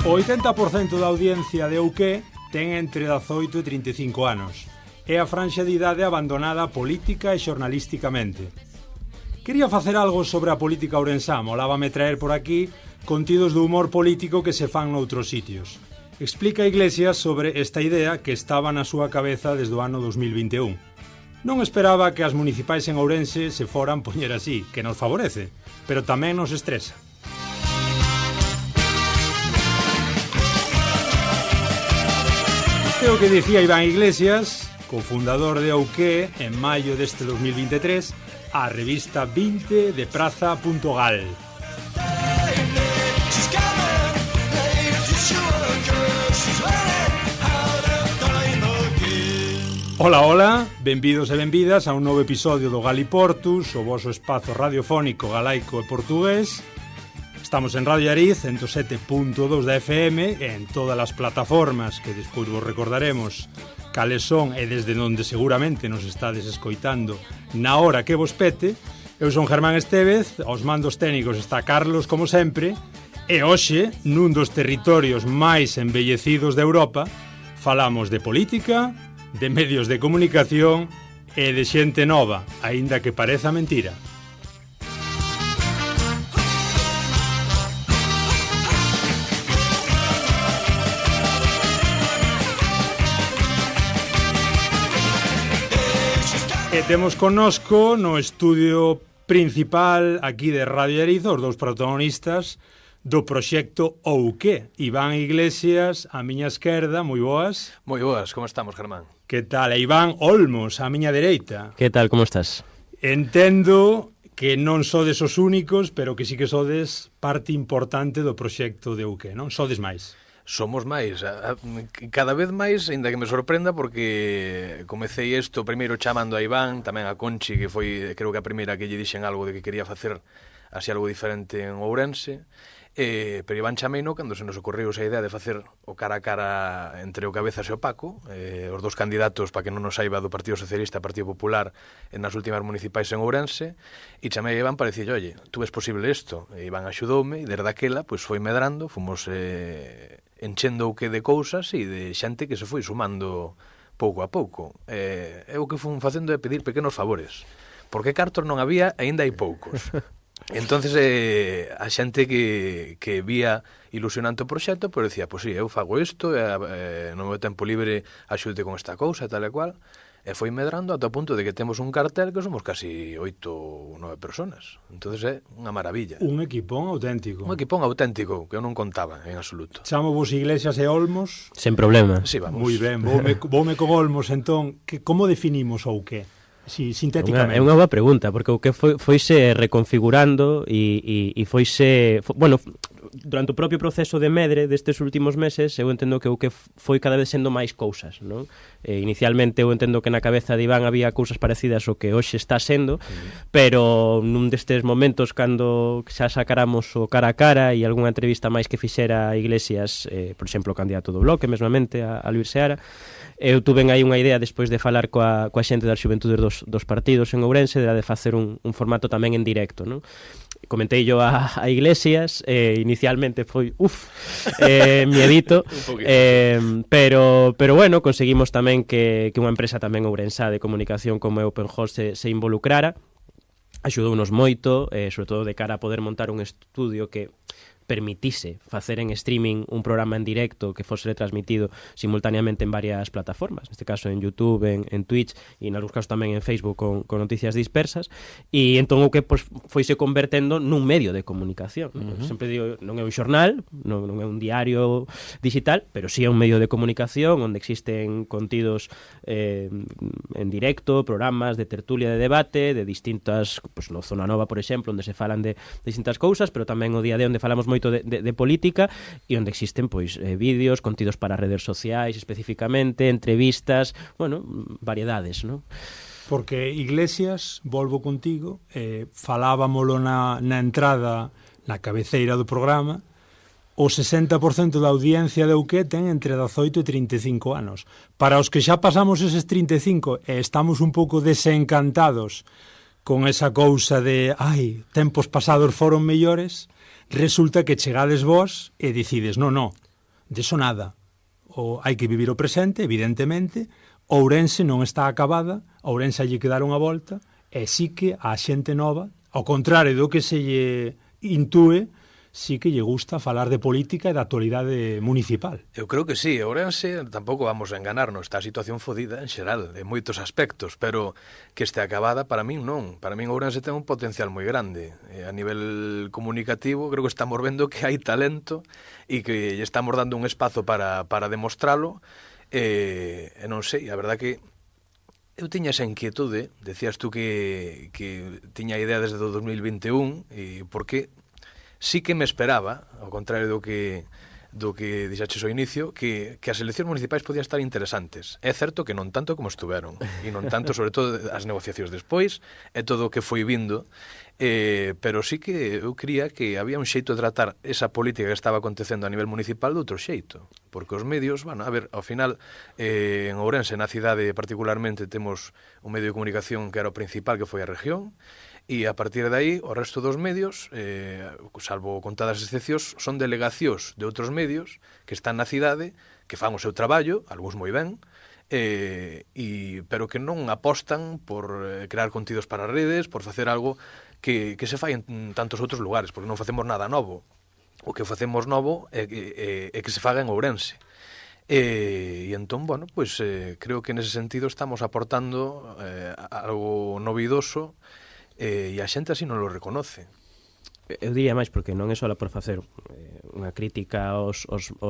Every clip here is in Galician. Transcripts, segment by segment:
O 80% da audiencia de Ouqué ten entre 18 e 35 anos. É a franxa de idade abandonada política e xornalísticamente. Quería facer algo sobre a política ourensá, molábame traer por aquí contidos do humor político que se fan noutros sitios. Explica Iglesias sobre esta idea que estaba na súa cabeza desde o ano 2021. Non esperaba que as municipais en Ourense se foran poñer así, que nos favorece, pero tamén nos estresa. Isto é o que dicía Iván Iglesias, cofundador de Ouqué, en maio deste 2023, a revista 20 de Praza.gal. Ola, ola, benvidos e benvidas a un novo episodio do Galiportus, o voso espazo radiofónico galaico e portugués. Estamos en Radio Ariz, 107.2 da FM, e en todas as plataformas que despois vos recordaremos cales son e desde onde seguramente nos estades escoitando na hora que vos pete. Eu son Germán Estévez, aos mandos técnicos está Carlos, como sempre, e hoxe, nun dos territorios máis embellecidos de Europa, falamos de política, de medios de comunicación e de xente nova, aínda que pareza mentira. E temos connosco no estudio principal aquí de Radio Ariz os dous protagonistas do proxecto Ouqué. Iván Iglesias, a miña esquerda, moi boas. Moi boas, como estamos, Germán? Que tal? E Iván Olmos, a miña dereita. Que tal, como estás? Entendo que non sodes os únicos, pero que sí que sodes parte importante do proxecto de Ouqué, non? Sodes máis. Somos máis, cada vez máis, ainda que me sorprenda, porque comecei isto primeiro chamando a Iván, tamén a Conchi, que foi, creo que a primeira que lle dixen algo de que quería facer así algo diferente en Ourense, pero Iván chameino cando se nos ocorreu esa idea de facer o cara a cara entre o Cabezas e o Paco, os dos candidatos, para que non nos saiba, do Partido Socialista e Partido Popular nas últimas municipais en Ourense, e chamei a Iván para dicir, oye, tú ves posible isto? E Iván axudoume, e desde aquela, pois foi medrando, fomos enchendo o que de cousas e de xente que se foi sumando pouco a pouco. O que fun facendo é pedir pequenos favores, porque cartos non había, aínda hai poucos. Entonces a xente que vía ilusionante o proxecto, pois decía, pois sí, eu fago isto, no meu tempo libre axude con esta cousa, tal e cual. E foi medrando ata o punto de que temos un cartel que somos casi 8 ou 9 personas. Entonces é unha maravilla. Un equipón auténtico. Un equipón auténtico, que eu non contaba en absoluto. Chamo vos Iglesias e Olmos. Sen problema. Sí, vamos. Moi ben, voume con Olmos, entón, como definimos o que? Sí, sintéticamente. É unha boa pregunta, porque o que foise reconfigurando e foise... Bueno, durante o propio proceso de medre destes últimos meses, eu entendo que o que foi cada vez sendo máis cousas, non? Inicialmente eu entendo que na cabeza de Iván había cousas parecidas ao que hoxe está sendo, pero nun destes momentos cando xa sacaramos o cara a cara e algunha entrevista máis que fixera Iglesias, por exemplo, o candidato do Bloque, mesmamente, a Luís Seara, eu tuve aí unha idea despois de falar coa xente das xuventudes dos partidos en Ourense, de facer un formato tamén en directo, non? Comentei yo a Iglesias, inicialmente foi miedito, pero bueno, conseguimos tamén que unha empresa tamén ourensá de comunicación como OpenHost se involucrara, axudounos moito, sobre todo de cara a poder montar un estudio que permitise facer en streaming un programa en directo que fose retransmitido simultaneamente en varias plataformas, neste caso en YouTube, en Twitch e en algúns casos tamén en Facebook con noticias dispersas, e entón o que foise convertendo nun medio de comunicación. Sempre digo, non é un xornal, non é un diario digital, pero sí é un medio de comunicación onde existen contidos en directo, programas de tertulia de debate de distintas, pues, no Zona Nova, por exemplo, onde se falan de distintas cousas, pero tamén o Día D onde falamos moito de política e onde existen pois vídeos, contidos para redes sociais especificamente, entrevistas, bueno, variedades, non? Porque Iglesias, volvo contigo, falábamolo na entrada, na cabeceira do programa, o 60% da audiencia de Ouqué ten entre 18 e 35 anos. Para os que xa pasamos eses 35 e estamos un pouco desencantados con esa cousa de tempos pasados foron mellores, resulta que chegades vos e decides, non, Deso nada. Hai que vivir o presente, evidentemente. Ourense non está acabada, a Ourense lle que dar unha volta, e sí que a xente nova, ao contrario do que se lle intúe, sí que lle gusta falar de política e da actualidade municipal. Eu creo que sí, Ourense tampouco vamos a enganarnos, está a situación fodida en xeral, en moitos aspectos, pero que este acabada, para min non. Para min Ourense ten un potencial moi grande. A nivel comunicativo, creo que estamos vendo que hai talento e que lle estamos dando un espazo para demostralo. E non sei, a verdad que eu tiña esa inquietude, decías tú que tiña idea desde o 2021, e porque sí que me esperaba, ao contrario do que dixaches ao inicio, que as eleccións municipais podían estar interesantes. É certo que non tanto como estuveron, e non tanto, sobre todo, as negociacións despois, e todo o que foi vindo, pero sí que eu creía que había un xeito de tratar esa política que estaba acontecendo a nivel municipal de outro xeito, porque os medios, bueno, a ver, ao final, en Ourense, na cidade particularmente, temos un medio de comunicación que era o principal, que foi a Región, e a partir de aí, o resto dos medios, salvo contadas excepcións, son delegacións de outros medios que están na cidade, que fan o seu traballo, algúns moi ben, pero que non apostan por crear contidos para redes, por facer algo que se fai en tantos outros lugares, porque non facemos nada novo. O que facemos novo é que se faga en Ourense. E entón, bueno, pues, creo que nese sentido estamos aportando algo novidoso, e a xente así non lo reconoce. Eu diría máis porque non é só por facer unha crítica aos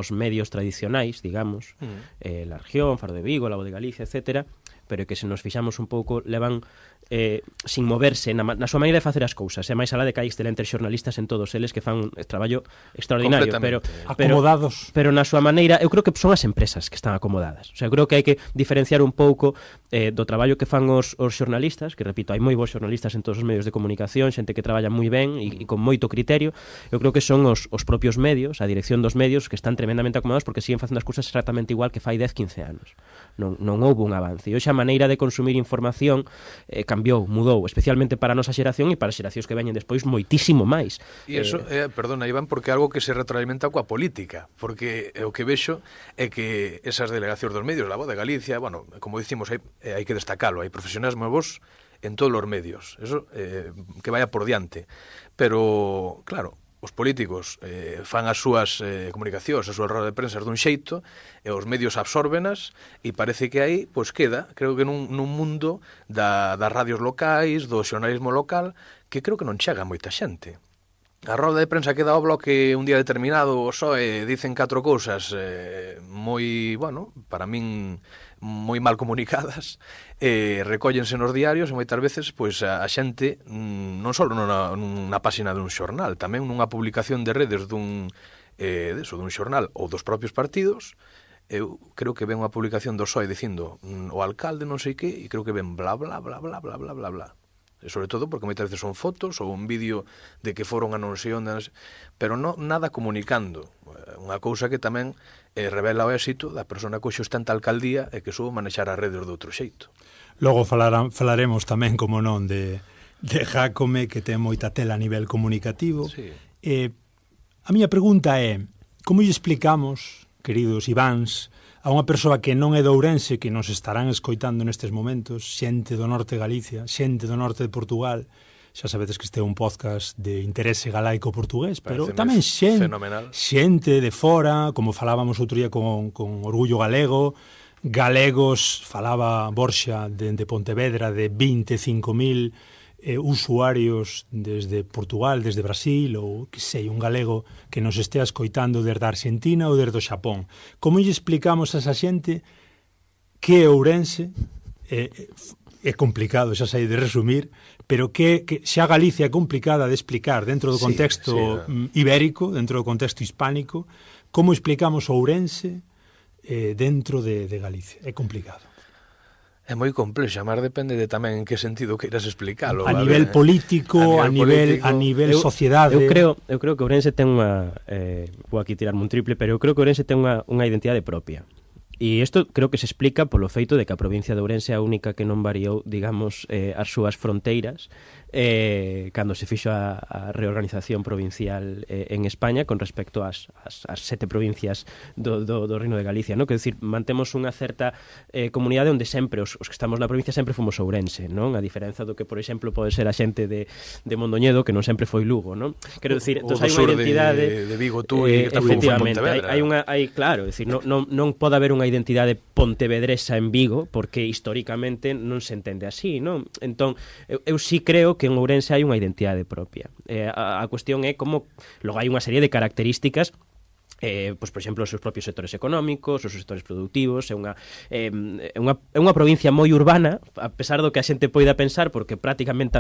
medios tradicionais, digamos, La Región, Faro de Vigo, La Voz de Galicia, etcétera, pero que se nos fixamos un pouco levan sin moverse na súa maneira de facer as cousas, e máis alá de que hai excelentes xornalistas en todos eles que fan un traballo extraordinario, pero acomodados. Pero na súa maneira, eu creo que son as empresas que están acomodadas. O sea, eu creo que hai que diferenciar un pouco do traballo que fan os xornalistas, que repito, hai moi bons xornalistas en todos os medios de comunicación, xente que traballa moi ben e con moito criterio. Eu creo que son os propios medios, a dirección dos medios, que están tremendamente acomodados porque siguen facendo as cousas exactamente igual que fai 10-15 anos. Non houve un avance. E hoxe a maneira de consumir información cambiou, mudou, especialmente para a nosa xeración e para as xeracións que veñen despois moitísimo máis. E iso, perdona, Iván, porque é algo que se retroalimenta coa política, porque o que vexo é que esas delegacións dos medios, La Voz de Galicia, bueno, como dicimos, hai que destacalo, hai profesionais novos en todos os medios, eso que vaya por diante, pero, claro, os políticos fan as súas comunicacións, as súas rodas de prensa dun xeito, e os medios absórbenas, e parece que aí, pois queda, creo que nun mundo das radios locais, do xornalismo local, que creo que non chega a moita xente. A roda de prensa queda ao bloque un día determinado, o SOE dicen 4 cousas moi, bueno, para min moi mal comunicadas, recóllense nos diarios e moitas veces pois a xente non só nunha páxina dun xornal, tamén nunha publicación de redes dun xornal ou dos propios partidos. Eu creo que ven unha publicación do PSOE dicindo o alcalde non sei que, e creo que ven bla bla bla bla bla bla bla bla. E sobre todo porque moitas veces son fotos ou un vídeo de que foron a non sei onde, pero nada comunicando. Unha cousa que tamén revela o éxito da persona que hoxe está en tal alcaldía e que soubo manexar as redes de outro xeito. Logo falaremos tamén, como non, de Jácome, que ten moita tela a nivel comunicativo. Sí. A miña pregunta é, como lle explicamos, queridos Iváns, a unha persoa que non é de Ourense, que nos estarán escoitando nestes momentos, xente do norte de Galicia, xente do norte de Portugal, xa sabedes que este é un podcast de interese galaico portugués, pero tamén xente de fora, como falábamos outro día con Orgullo Galego, galegos, falaba Borxa de Pontevedra, de 25.000 usuarios desde Portugal, desde Brasil, ou que sei, un galego que nos estea escoitando desde Argentina ou desde o Xapón. Como lle explicamos a esa xente que é Ourense? É complicado, xa sei de resumir, pero que xa Galicia é complicada de explicar dentro do contexto ibérico, dentro do contexto hispánico. Como explicamos Ourense dentro de Galicia? É complicado. É moi complexo, máis depende de tamén en que sentido queiras explicalo. A nivel político, a nivel sociedade. Eu creo que Ourense ten unha vou aquí tirarme un triple, pero eu creo que Ourense ten unha identidade propia. E isto creo que se explica polo feito de que a provincia de Ourense é a única que non variou, digamos, as súas fronteiras cando se fixo a reorganización provincial en España con respecto ás 7 provincias do Reino de Galicia, non? Quer dicir, mantemos unha certa comunidade onde sempre os que estamos na provincia sempre fomos Ourense, non? A diferenza do que, por exemplo, pode ser a xente de Mondoñedo, que non sempre foi Lugo, non? Quero dicir, entón hai unha identidade de Vigo, tú e efectivamente, hai claro, decir, non pode haber unha identidade pontevedresa en Vigo porque históricamente non se entende así, non? Entón, eu sí creo que en Ourense hai unha identidade propia. A cuestión é como logo hai unha serie de características pois, por exemplo, os seus propios sectores económicos, os seus sectores productivos, é unha provincia moi urbana, a pesar do que a xente poida pensar, porque prácticamente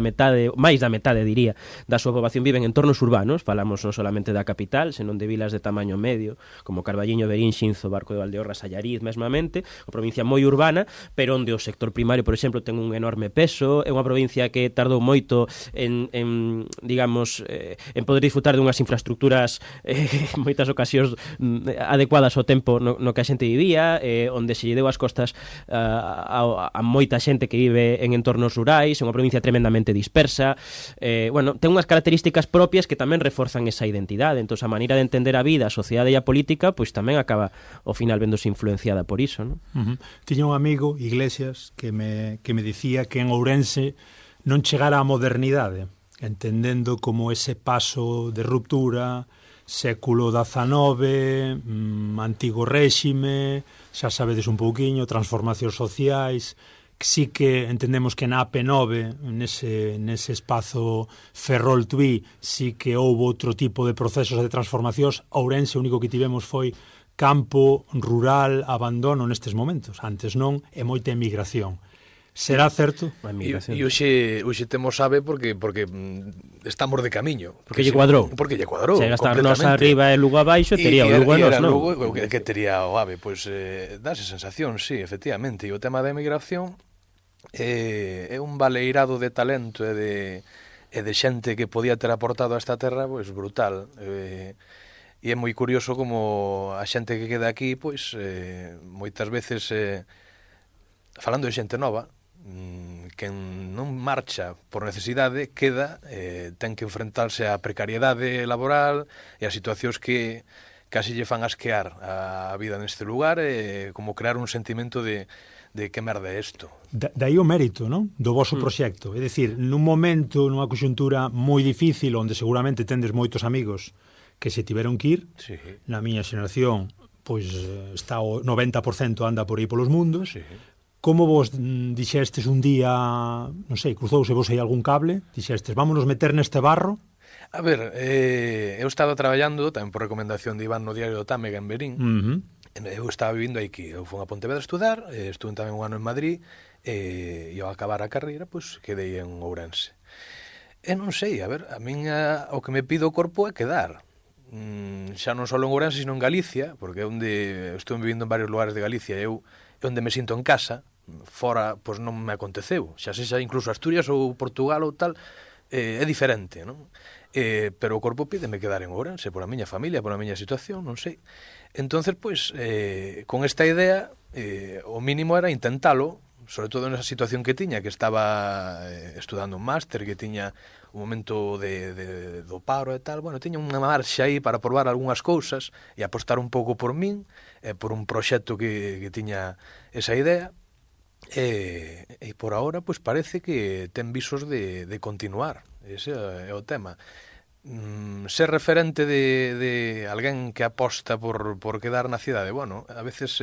máis da metade, diría, da súa poboación vive en entornos urbanos, falamos non solamente da capital, senón de vilas de tamaño medio, como Carballiño, Verín, Xinzo, Barco de Valdeorras, Allariz, mesmamente, unha provincia moi urbana, pero onde o sector primario, por exemplo, ten un enorme peso, é unha provincia que tardou moito en digamos, en poder disfrutar de unhas infraestructuras moitas ocasións adecuadas ao tempo no que a xente vivía, onde se lle deu as costas a moita xente que vive en entornos rurais, é unha provincia tremendamente dispersa, bueno, ten unhas características propias que tamén reforzan esa identidade, entón a maneira de entender a vida, a sociedade e a política, pois tamén acaba ao final vendose influenciada por iso, non? Tiña un amigo, Iglesias, que me dicía que en Ourense non chegara a modernidade, entendendo como ese paso de ruptura, século XIX, antigo réxime, xa sabedes un pouquiño, transformacións sociais, sí que entendemos que na AP9, nese espazo Ferrol-Tui, sí que houve outro tipo de procesos de transformacións. Ourense, o único que tivemos foi campo, rural, abandono nestes momentos. Antes non, e moita emigración. Será certo? E hoxe temos sabe porque estamos de camiño. Porque lle cuadrou. Porque lle cuadrou. Se gastar nos arriba e Lugo abaixo, tería o Lugo nos, non? Lugo, que tería o AVE, pois dáse sensación, sí, efectivamente. E o tema da emigración é un baleirado de talento e de xente que podía ter aportado a esta terra, pois brutal. E é moi curioso como a xente que queda aquí, pois moitas veces falando de xente nova, quen non marcha por necesidade queda, ten que enfrentarse á precariedade laboral e a situacións que casi lle fan asquear a vida neste lugar, como crear un sentimento de que merda é isto. Daí o mérito, non? Do voso proxecto. É dicir, nun momento, nunha conxuntura moi difícil, onde seguramente tendes moitos amigos que se tiveron que ir, sí. Na miña xeración, pois está o 90% anda por aí polos mundos. Sí. Como vos dixestes un día, non sei, cruzouse vos aí algún cable, dixestes, vámonos meter neste barro? A ver, eu estaba traballando, tamén por recomendación de Iván no diario do Támega en Berín. Eu estaba vivindo aquí, eu fui a Pontevedra a estudar, estuve tamén un ano en Madrid, e ao acabar a carreira, pois, quedei en Ourense. E non sei, a ver, a min o que me pido o corpo é quedar. Xa non só en Ourense, sino en Galicia, porque é onde estou vivindo en varios lugares de Galicia, eu é onde me sinto en casa, fora, pois non me aconteceu, xa sexa incluso Asturias ou Portugal ou tal, é diferente, non? Pero o corpo pídeme quedar en Ourense, por a miña familia, por a miña situación, non sei. Entonces, pois, con esta idea, o mínimo era intentalo, sobre todo nesa situación que tiña, que estaba estudando un máster, que tiña un momento do paro e tal, bueno, tiña unha marxa aí para probar algunhas cousas e apostar un pouco por min, por un proxecto que tiña esa idea, e por ahora, pois parece que ten visos de continuar, ese é o tema. Ser referente de alguén que aposta por quedar na cidade, bueno, a veces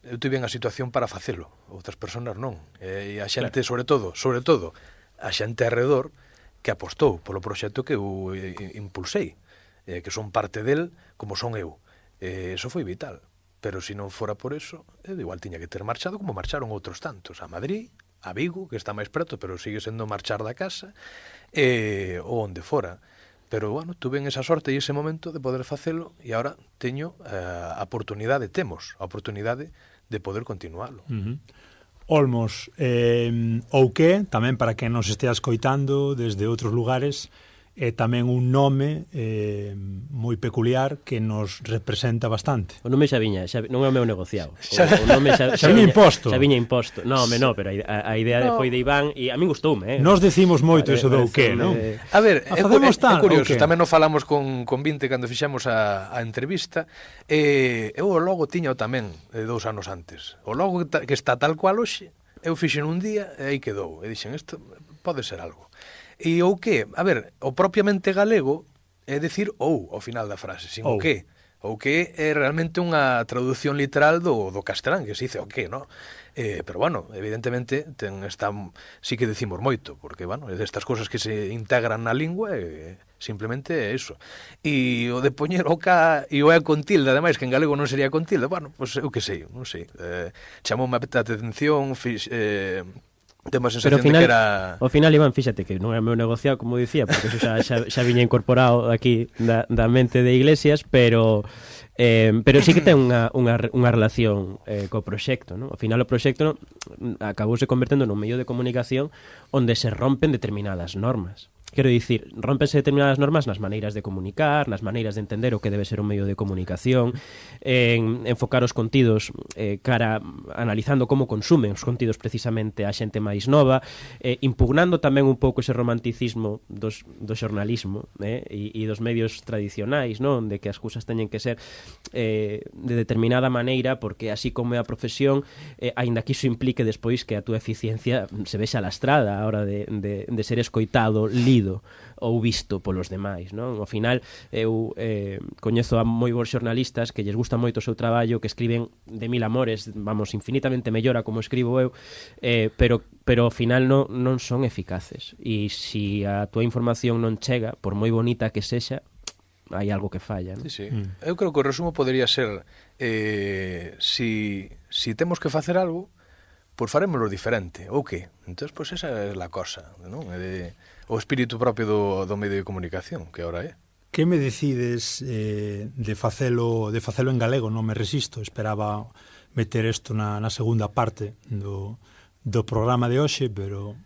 eu tive a situación para facelo, outras persoas non, e a xente, claro. sobre todo, a xente alrededor que apostou polo proxecto que eu impulsei, que son parte del como son eu. Eso foi vital, pero se non fora por eso, igual tiña que ter marchado como marcharon outros tantos, a Madrid, a Vigo, que está máis preto, pero sigue sendo marchar da casa, ou onde fora. Pero, bueno, tuve esa sorte e ese momento de poder facelo e agora teño a oportunidade, temos a oportunidade de poder continualo. Olmos, ou que, tamén para quen nos estea escoitando desde outros lugares, é tamén un nome moi peculiar que nos representa bastante. O nome xa viña, non é o meu negociado. O nome xa viña imposto. Xa viña imposto. Non, pero a idea foi de Iván e a min gustoume. Nos decimos moito iso do que, non? A ver, é curioso, tamén nos falamos con Vinte cando fixemos a entrevista, eu o logo tiño tamén 2 anos antes. O logo que está tal cual hoxe, eu fixen un día e aí quedou. E dixen, isto pode ser algo. E o que? A ver, o propiamente galego é decir ou ao final da frase, sin o que. O que é realmente unha traducción literal do castelán, que se dice o que, non? Pero, bueno, evidentemente sí que decimos moito, porque, bueno, é destas cosas que se integran na lingua simplemente é iso. E o de poñer o K e o E con tilde, ademais, que en galego non sería con tilde, bueno, pois eu que sei, non sei. Chamoume a atención, tengo a sensación final, de que era... Ao final, Iván, fíxate que non é o meu negociado, como dicía, porque eso xa viña incorporado aquí da mente de Iglesias, pero sí que ten unha relación co proxecto, non? Ao final o proxecto acabouse convertendo nun medio de comunicación onde se rompen determinadas normas. Quero dicir, rompense determinadas normas nas maneiras de comunicar, nas maneiras de entender o que debe ser un medio de comunicación, en enfocar os contidos analizando como consumen os contidos precisamente a xente máis nova, impugnando tamén un pouco ese romanticismo do xornalismo e dos medios tradicionais, non? De que as cousas teñen que ser de determinada maneira, porque así como é a profesión, aínda que iso implique despois que a túa eficiencia se vexa lastrada a hora de ser escoitado, lido ou visto polos demais, non? Ao final, eu coñezo a moi bons xornalistas que lles gusta moito o seu traballo, que escriben de mil amores, vamos, infinitamente mellor a como escribo eu, pero ao final non son eficaces. E se a túa información non chega, por moi bonita que sexa, hai algo que falla, non? Sí. Eu creo que o resumo podría ser si temos que facer algo, pois farémoslo diferente, ou que? Entón, pois esa é a cosa, non? O espírito propio do medio de comunicación, que agora é. Que me decides de facelo en galego? Non me resisto, esperaba meter isto na segunda parte do programa de hoxe, pero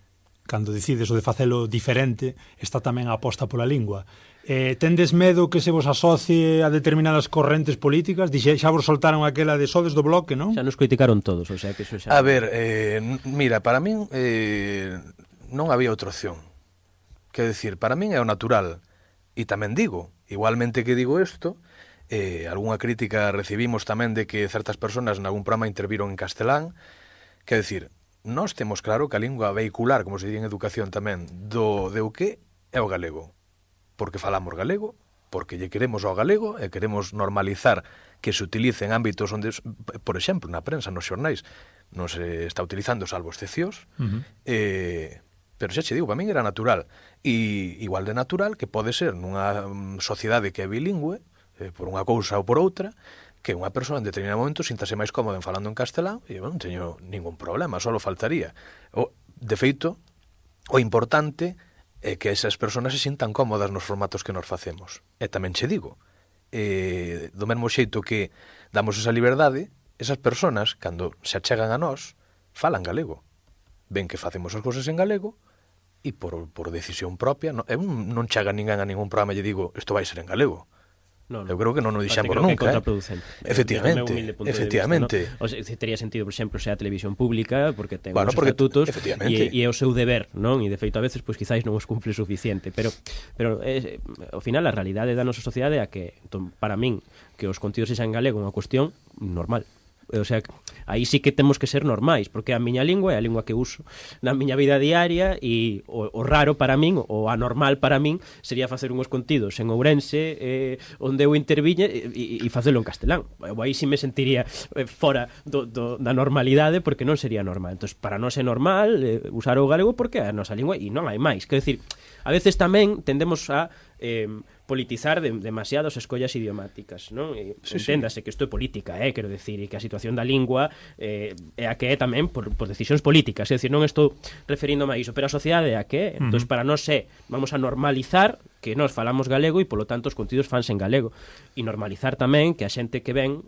cando decides o de facelo diferente, está tamén a aposta pola lingua. Tendes medo que se vos asocie a determinadas correntes políticas? Xa vos soltaron aquela de sodes do bloque, non? Xa nos criticaron todos, o sea que eso xa... A ver, mira, para min non había outra opción. Quero dicir, para min é o natural. E tamén digo, igualmente que digo isto, algunha crítica recibimos tamén de que certas persoas en algún programa interviron en castelán. Quero dicir, nós temos claro que a lingua vehicular, como se di en educación tamén, do que é o galego. Porque falamos galego, porque lle queremos ao galego e queremos normalizar que se utilice en ámbitos onde, por exemplo, na prensa, nos xornais, non se está utilizando salvo excepcións, pero xa che digo, para min era natural. E igual de natural que pode ser nunha sociedade que é bilingüe, por unha cousa ou por outra, que unha persoa en determinado momento sintase máis cómoda en falando en castelán e non teño ningún problema, só faltaría. De feito, o importante é que esas persoas se sintan cómodas nos formatos que nos facemos. E tamén che digo, do mesmo xeito que damos esa liberdade, esas persoas, cando se achegan a nós, falan galego. Ven que facemos as cousas en galego e por decisión propia, non chega ninguén a ningún programa e lle digo, isto vai ser en galego. Eu creo que non o dixemos nunca. Efectivamente. O sea, tería sentido, por exemplo, se a televisión pública, porque ten os estatutos e é o seu deber, non? E de feito a veces, pois quizáis non os cumple suficiente, pero ao final a realidade da nosa sociedade é que, para min, que os contidos sexan en galego é unha cuestión normal. O sea, aí sí que temos que ser normais, porque a miña lingua é a lingua que uso na miña vida diaria e o raro para min, o anormal para min, sería facer unhos contidos en Ourense onde eu interviñe e facelo en castelán. Aí sí me sentiría fora da normalidade, porque non sería normal. Entón, para nós é normal usar o galego porque é a nosa lingua e non hai máis. Quero dicir, a veces tamén tendemos a politizar demasiadas escollas idiomáticas, non? Enténdase que isto é política, quero decir, e que a situación da lingua é a que é tamén por decisións políticas, é dicir, non estou referindo a iso, pero a sociedade é a que é. Entón, para nós vamos a normalizar que nós falamos galego e, polo tanto, os contidos fanse en galego, e normalizar tamén que a xente que ven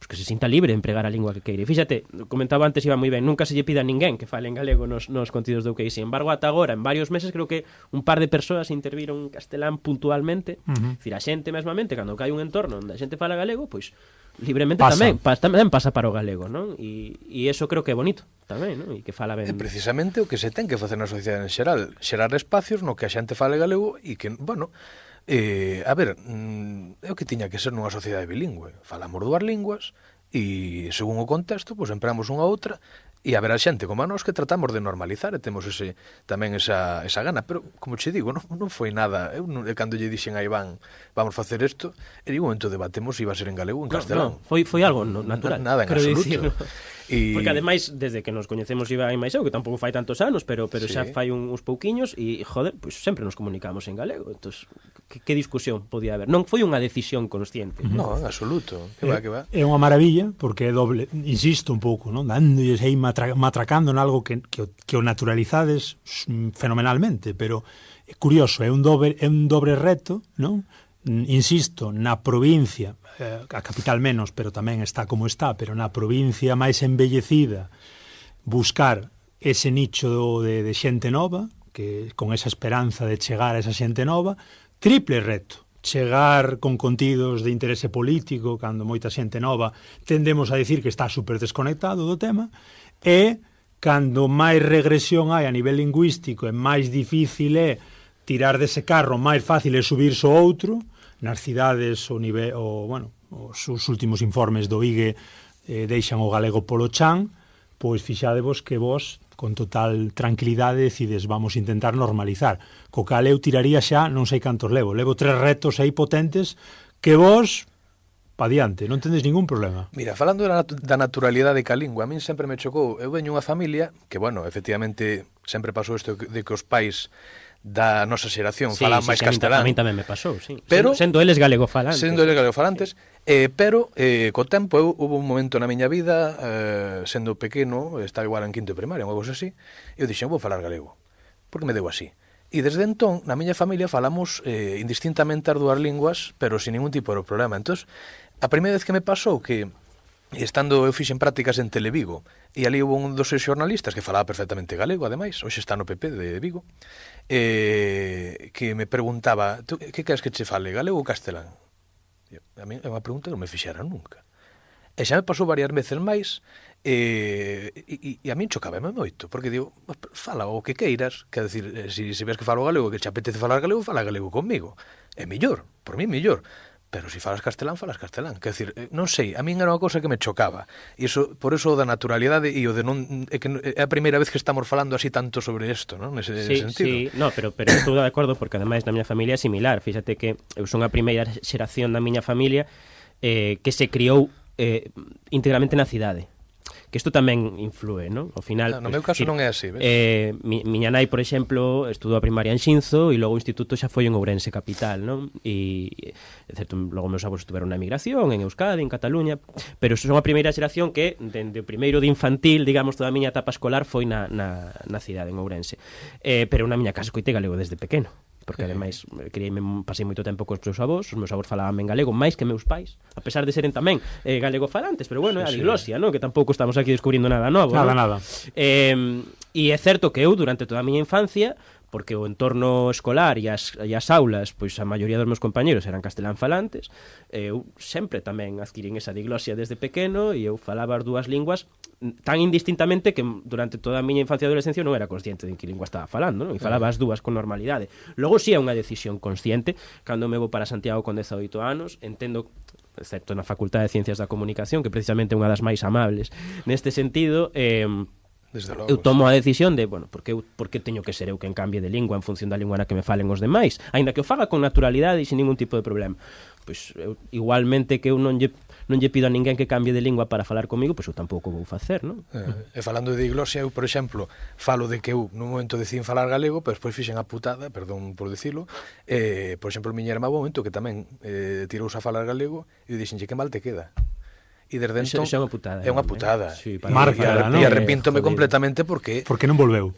que se sinta libre de empregar a lingua que queire. Fíxate, comentaba antes, iba moi ben, nunca se lle pida a ninguén que fale en galego nos contidos do UKI. Sin embargo, ata agora, en varios meses, creo que un par de persoas interviron en castelán puntualmente. Dicir, a xente mesmamente, cando cae un entorno onde a xente fala galego, pois libremente pasa. tamén pasa para o galego, non? E eso creo que é bonito tamén, non? E que fala ben. É precisamente o que se ten que facer na sociedade en xeral, xerar espacios no que a xente fale galego e que, bueno, a ver, é o que tiña que ser nunha sociedade bilingüe. Falamos dúas linguas e, según o contexto, pois empleamos unha outra e haberá xente como a nós que tratamos de normalizar e temos tamén esa gana. Pero, como che digo, non foi nada. Eu cando lle dixen a Iván vamos facer isto, e en un momento debatemos se iba a ser en galego ou en castelán. No, foi algo natural. Nada en absoluto. Dicir, no? Porque ademais, desde que nos coñecemos Iván e máis eu, que tampouco fai tantos anos, pero sí, xa fai uns pouquiños e, joder, pois sempre nos comunicamos en galego. Entón, que discusión podía haber? Non foi unha decisión consciente. Non, en absoluto. Que va. É unha maravilla, porque é doble, insisto un pouco, non? Dándolles aí matracando en algo que o naturalizades fenomenalmente, pero é curioso, é un dobre reto, non? Insisto, na provincia, a capital menos, pero tamén está como está, pero na provincia máis embellecida, buscar ese nicho de xente nova, que con esa esperanza de chegar a esa xente nova, triple reto. Chegar con contidos de interese político, cando moita xente nova tendemos a dicir que está super desconectado do tema, e cando máis regresión hai a nivel lingüístico e máis difícil é tirar dese carro, máis fácil é subirse ao outro. Nas cidades os últimos informes do IGE deixan o galego polo chan, pois fixadevos que vos con total tranquilidade decides vamos intentar normalizar. Co cal eu tiraría xa, non sei cantos levo 3 retos aí potentes que vos pa diante, non tendes ningún problema. Mira, falando da naturalidade ca lingua, a min sempre me chocou, eu veño unha familia que, bueno, efectivamente sempre pasou isto de que os pais da nosa xeración falan máis castelán. A min tamén me pasou, sí. Pero, sendo eles galegofalantes. Pero co tempo, hubo un momento na miña vida, sendo pequeno, estaba igual en quinto de primaria, ou algo así, eu dixen, vou falar galego, porque me deu así. E desde entón, na miña familia falamos indistintamente as dúas linguas, pero sin ningún tipo de problema. Entón, a primeira vez que me pasou que estando eu fixen prácticas en Televigo e ali hubo un dos xornalistas que falaba perfectamente galego, ademais, hoxe está no PP de Vigo, que me preguntaba, que queres que che fale, galego ou castelán? A mí é unha pregunta que non me fixera nunca. E xa me pasou varias veces máis e a mí chocábame moito, porque digo, fala o que queiras, que decir, se ves que falo galego, que che apetece falar galego, fala galego comigo. É mellor, por mí mellor. Pero se falas castelán, falas castelán. Quer decir, non sei, a min era unha cousa que me chocaba. E iso, por eso da naturalidade e o de non... É que é a primeira vez que estamos falando así tanto sobre isto, non? Nese sentido. Sí, no, pero estou de acordo porque ademais na miña familia é similar. Fíxate que eu son a primeira xeración da miña familia que se criou íntegramente na cidade. Que isto tamén influe, non? Ao final, no meu caso non é así, ves? Miña nai, por exemplo, estudou a primaria en Xinzo e logo o instituto xa foi en Ourense capital, non? E, certo, logo meus avós estuveron na emigración, en Euskadi, en Cataluña, pero son a primeira xeración que, dende o primeiro de infantil, digamos, toda a miña etapa escolar foi na cidade, en Ourense. Pero na miña casa coitei galego desde pequeno. Porque ademais pasei moito tempo cos meus avós, os meus avós falaban en galego máis que meus pais, a pesar de seren tamén galegofalantes, pero bueno, é a diglosia, non? Que tampouco estamos aquí descubrindo nada novo. Nada. E é certo que eu, durante toda a miña infancia, porque o entorno escolar e as aulas, pois a maioría dos meus compañeros eran castelán falantes, eu sempre tamén adquirín esa diglosia desde pequeno e eu falaba as dúas linguas tan indistintamente que durante toda a miña infancia e adolescencia non era consciente de que lingua estaba falando, non? E falaba as dúas con normalidade. Logo si é unha decisión consciente, cando me vou para Santiago con 18 anos, entendo, excepto na Facultade de Ciencias da Comunicación, que precisamente é unha das máis amables neste sentido, eu tomo a decisión de, bueno, porque teño que ser eu quen cambie de lingua en función da lingua na que me falen os demais, aínda que o faga con naturalidade e sin ningún tipo de problema. Pois eu, igualmente que eu non lle pido a ninguén que cambie de lingua para falar comigo, pois eu tampouco vou facer, non? E falando de diglosia, eu, por exemplo, falo de que eu nun momento decín falar galego, pero despois fixen a putada, perdón por dicilo, por exemplo, miña irmá, un momento que tamén tirouse a falar galego e dixenlle que mal te queda. E desde entón é unha putada. É unha putada. Sí, marca, e arrepíntome completamente porque non volveu.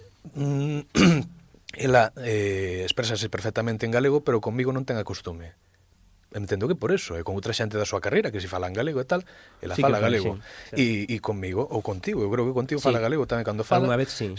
Ela expresase perfectamente en galego, pero conmigo non ten a costume. entendo que por eso, e con outra xente da súa carreira que se fala en galego e tal, ela fala galego. E comigo ou contigo, eu creo que contigo fala galego tamén cando fala. Alguna vez sí.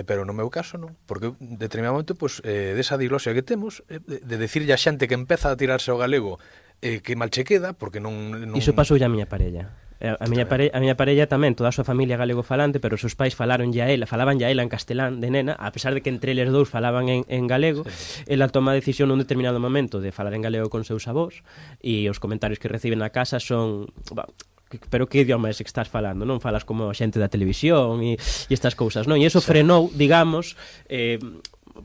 Pero no meu caso non, porque determinadamente pues, desa diglosia que temos, de decirlle a xente que empeza a tirarse ao galego que mal che queda, porque non... Iso pasou a miña parella. A miña parella tamén, toda a súa familia galego falante, pero os seus pais falaban ya ela en castelán de nena, a pesar de que entre eles dous falaban en galego. Ela toma a decisión nun determinado momento de falar en galego con seus avós, e os comentarios que reciben na casa son... pero que idioma é ese que estás falando? Non falas como a xente da televisión e estas cousas, non? E iso frenou, digamos,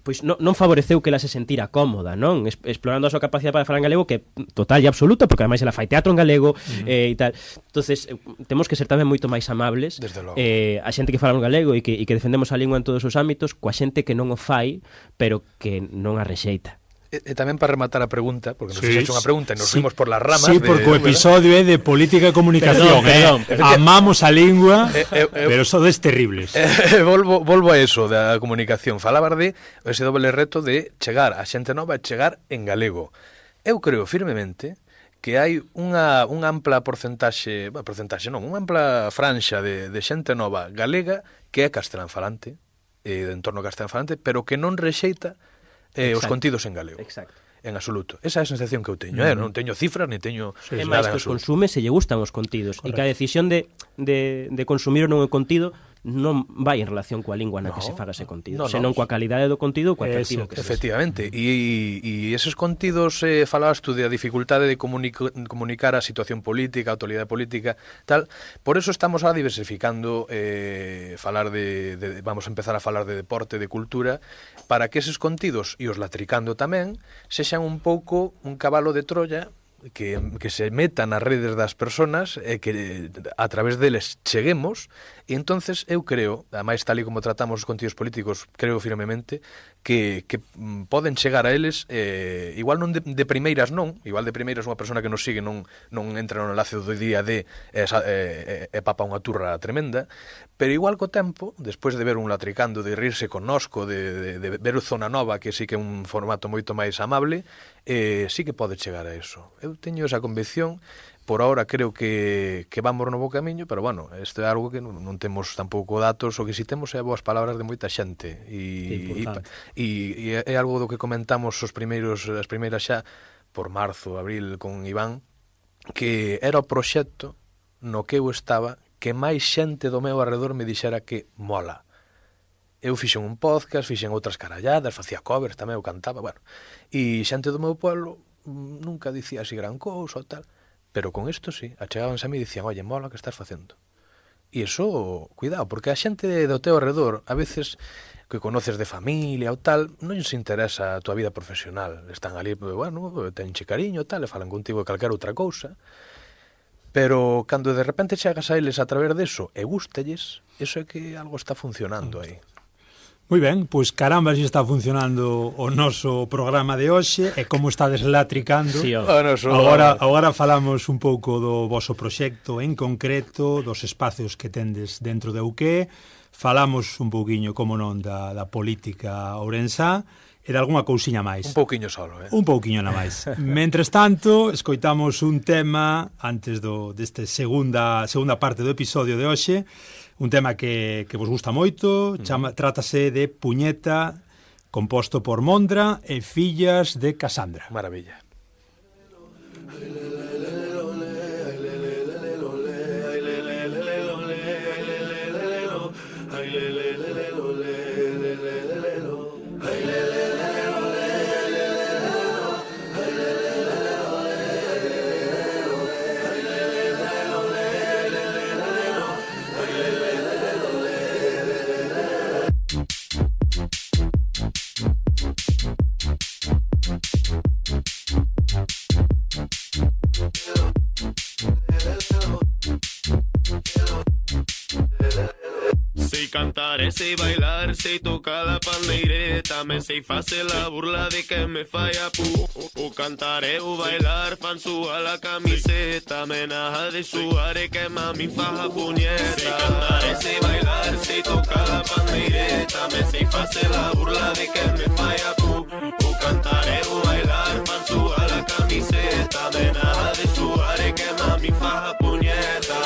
pois non favoreceu que ela se sentira cómoda, non? Explorando a súa capacidade para falar en galego, que total e absoluta, porque ademais ela fai teatro en galego e tal. Entonces, temos que ser tamén moito máis amables a xente que fala en galego e que defendemos a lingua en todos os ámbitos, coa xente que non o fai, pero que non a rexeita. E tamén para rematar a pregunta, porque nos fixeche unha pregunta e nos fuimos por las ramas. Sí, porque o episodio é de política e comunicación. Perdón. Amamos a lingua, pero sodes terribles. Volvo a eso da comunicación. Falabas de ese doble reto de chegar a xente nova e chegar en galego. Eu creo firmemente que hai unha ampla porcentaxe non, unha ampla franxa de xente nova galega que é castelán falante, de entorno castelán falante, pero que non rexeita os contidos en galego. Exacto. En absoluto. Esa é a sensación que eu teño, non teño cifras, ni teño é máis que os consume se lle gustan os contidos. Correcto. E que a decisión de consumir ou non o contido non vai en relación coa lingua na que se faga ese contido, senón coa calidade do contido, coa atractivo que sexa. Efectivamente, e eses contidos falabas tú de a dificultade de comunicar a situación política, a actualidade política, tal. Por eso estamos ahora diversificando falar vamos a empezar a falar de deporte, de cultura, para que eses contidos, e os latricando tamén, sexan un pouco un cabalo de Troia que se metan nas redes das persoas e que a través deles cheguemos. E entonces eu creo, ademais tal e como tratamos os contidos políticos, creo firmemente que poden chegar a eles, igual non de primeiras non, igual de primeiras unha persona que nos sigue non entra no enlace do día de papa unha turra tremenda, pero igual co tempo, despois de ver un latricando, de rirse connosco, de ver o Zona Nova, que sí que é un formato moito máis amable, sí que pode chegar a eso. Eu teño esa convicción. Por ahora creo que vamos no bo camiño, pero bueno, isto é algo que non temos tampouco datos, o que si temos é boas palabras de moita xente e é algo do que comentamos as primeiras xa por marzo, abril con Iván, que era o proxecto no que eu estaba que máis xente do meu arredor me dixera que mola. Eu fixen un podcast, fixen outras caralladas, facía covers tamén, eu cantaba, bueno, e xente do meu pueblo nunca dicía así gran cousa ou tal. Pero con isto sí, achegábanse a mí e dicían, oye, mola o que estás facendo. E iso, cuidado, porque a xente do teu alrededor, a veces que conoces de familia ou tal, non se interesa a tua vida profesional. Están ali, bueno, tenche cariño tal, e falan contigo de calquera outra cousa. Pero cando de repente chegas a eles a través deso e gústalles, iso é que algo está funcionando aí. Moi ben, pois caramba se está funcionando o noso programa de hoxe e como estades latricando. Sí, agora falamos un pouco do voso proxecto en concreto, dos espacios que tendes dentro de UQ, falamos un pouquiño, como non, da política ourensá e de algunha cousiña máis. Un pouquiño solo, Un pouquiño na máis. Mentres tanto, escoitamos un tema antes deste segunda parte do episodio de hoxe, un tema que vos gusta moito, trátase de Puñeta, composto por Mondra e Fillas de Casandra. Maravilla. Cantaré, sei bailar, sei tocar la pandeireta, me sei facer la burla de que me falla o cantaré o bailar, fan suar la camiseta, menaja de suar e que mami faja puñeta. Sei cantaré, sei bailar, sei tocar la pandeireta, me sei facer la burla de que me falla o cantaré o bailar, fan suba la camiseta, me nada de sudar y quema mi faja puñeta.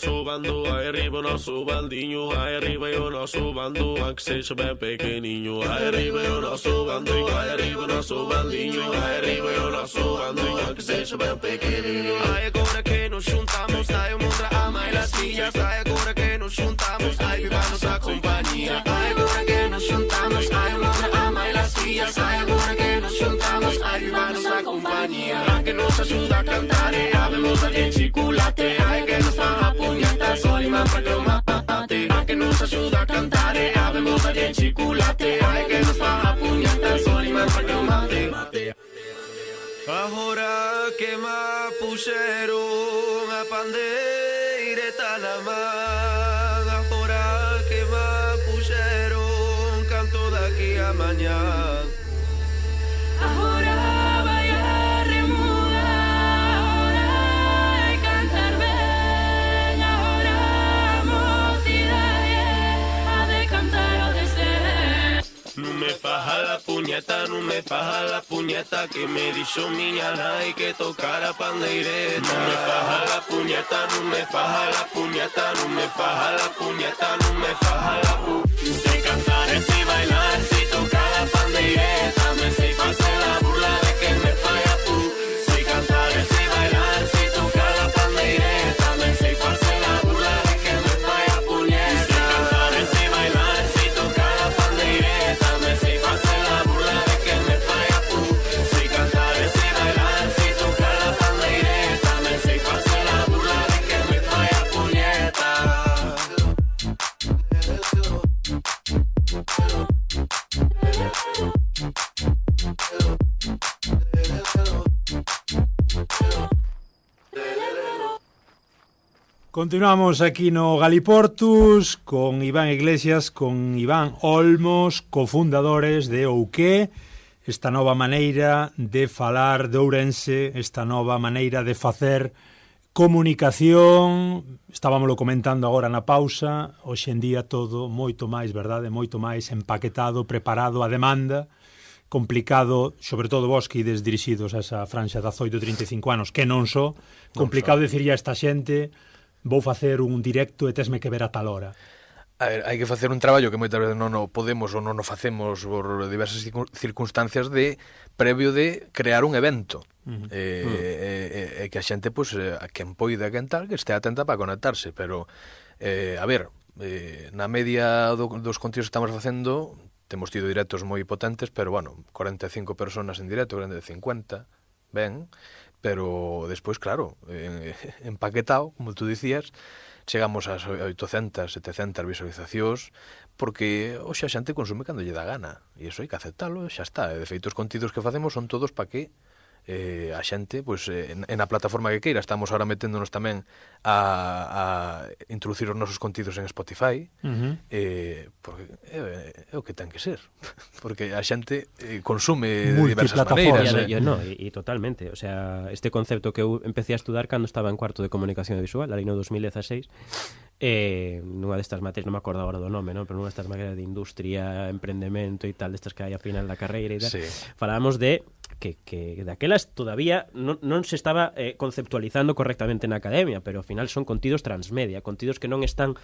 Subando, aí arriba o nosso bandinho, aí arriba o nosso bando, que seja bem pequenininho, aí arriba o nosso bando, aí arriba o nosso bandinho, aí arriba o nosso bando, que seja bem pequenininho. Aí agora que nos juntamos, aí o mundo ama e las sillas, aí agora que nos juntamos, aí viva nossa companhia. Aí agora que nos juntamos, aí o mundo ama e las sillas, aí agora que nos juntamos, aí viva nossa companhia. A que nos ajuda a cantar, habemos de chocolate, aí que nos fa a puñeta, sol imán para que o mate. A que nos ajuda a cantar, habemos de chocolate, aí que nos fa a puñeta, sol imán para que o mate. Agora que me puxeron a pandeireta na man, agora que me puxeron canto daqui a mañá. Agora vai a remuda, agora é cantar ben, agora a mocidade ha de cantar o deser. Non me faja la puñeta, non me faja la puñeta, que me dixo miña nai que tocar a pandeireta. Non me faja la puñeta, non me faja la puñeta, non me faja la puñeta, non me faja la puñeta. Sei cantar e sei bailar, sei tocar a pandeireta, me sei facer la burla de que me falla pu. Sei cantar e sei bailar, sei tocar a pandeireta, me sei facer la burla de que me falla puñeta. Sei cantar e sei bailar, sei tocar a pandeireta, me sei facer la burla de que me falla pu. Sei cantar e sei bailar, sei tocar a pandeireta, me sei facer la burla de que me falla puñeta. Continuamos aquí no Galiportus con Iván Iglesias, con Iván Olmos, cofundadores de Ouqué, esta nova maneira de falar de Ourense, esta nova maneira de facer comunicación. Estábamoslo comentando agora na pausa, hoxe en día todo moito máis, verdade, moito máis empaquetado, preparado a demanda, complicado, sobre todo vos que ides dirixidos a esa franxa de 18-35 anos, que non só, complicado decirlle a esta xente vou facer un directo e tesme que ver a tal hora. A ver, hai que facer un traballo que moitas veces non o podemos ou non o facemos por diversas circunstancias de previo de crear un evento. E que a xente, pois, a quen poida cantar, que este atenta para conectarse, pero a ver, na media dos contidos que estamos facendo, temos tido directos moi potentes, pero bueno, 45 personas en directo, 50, ben, pero despois, claro, empaquetado, como tú dicías, chegamos ás 800, 700 visualizacións, porque hoxe a xente consume cando lle dá gana, e iso hai que aceptalo, xa está. De feito, os contidos que facemos son todos para que a xente, pois, na plataforma que queira. Estamos ahora meténdonos tamén a introducir os nosos contidos en Spotify, porque é o que ten que ser, porque a xente consume de diversas maneiras. E totalmente, o sea, este concepto que eu empecé a estudar cando estaba en cuarto de comunicación visual, ali no 2016, nunha destas materias, non me acordo agora do nome, ¿no? Pero nunha destas materias de industria, emprendemento e tal, destas que hai a final da carreira e tal, sí. Falábamos de que daquelas todavía non se estaba conceptualizando correctamente na academia, pero ao final son contidos transmedia, contidos que non están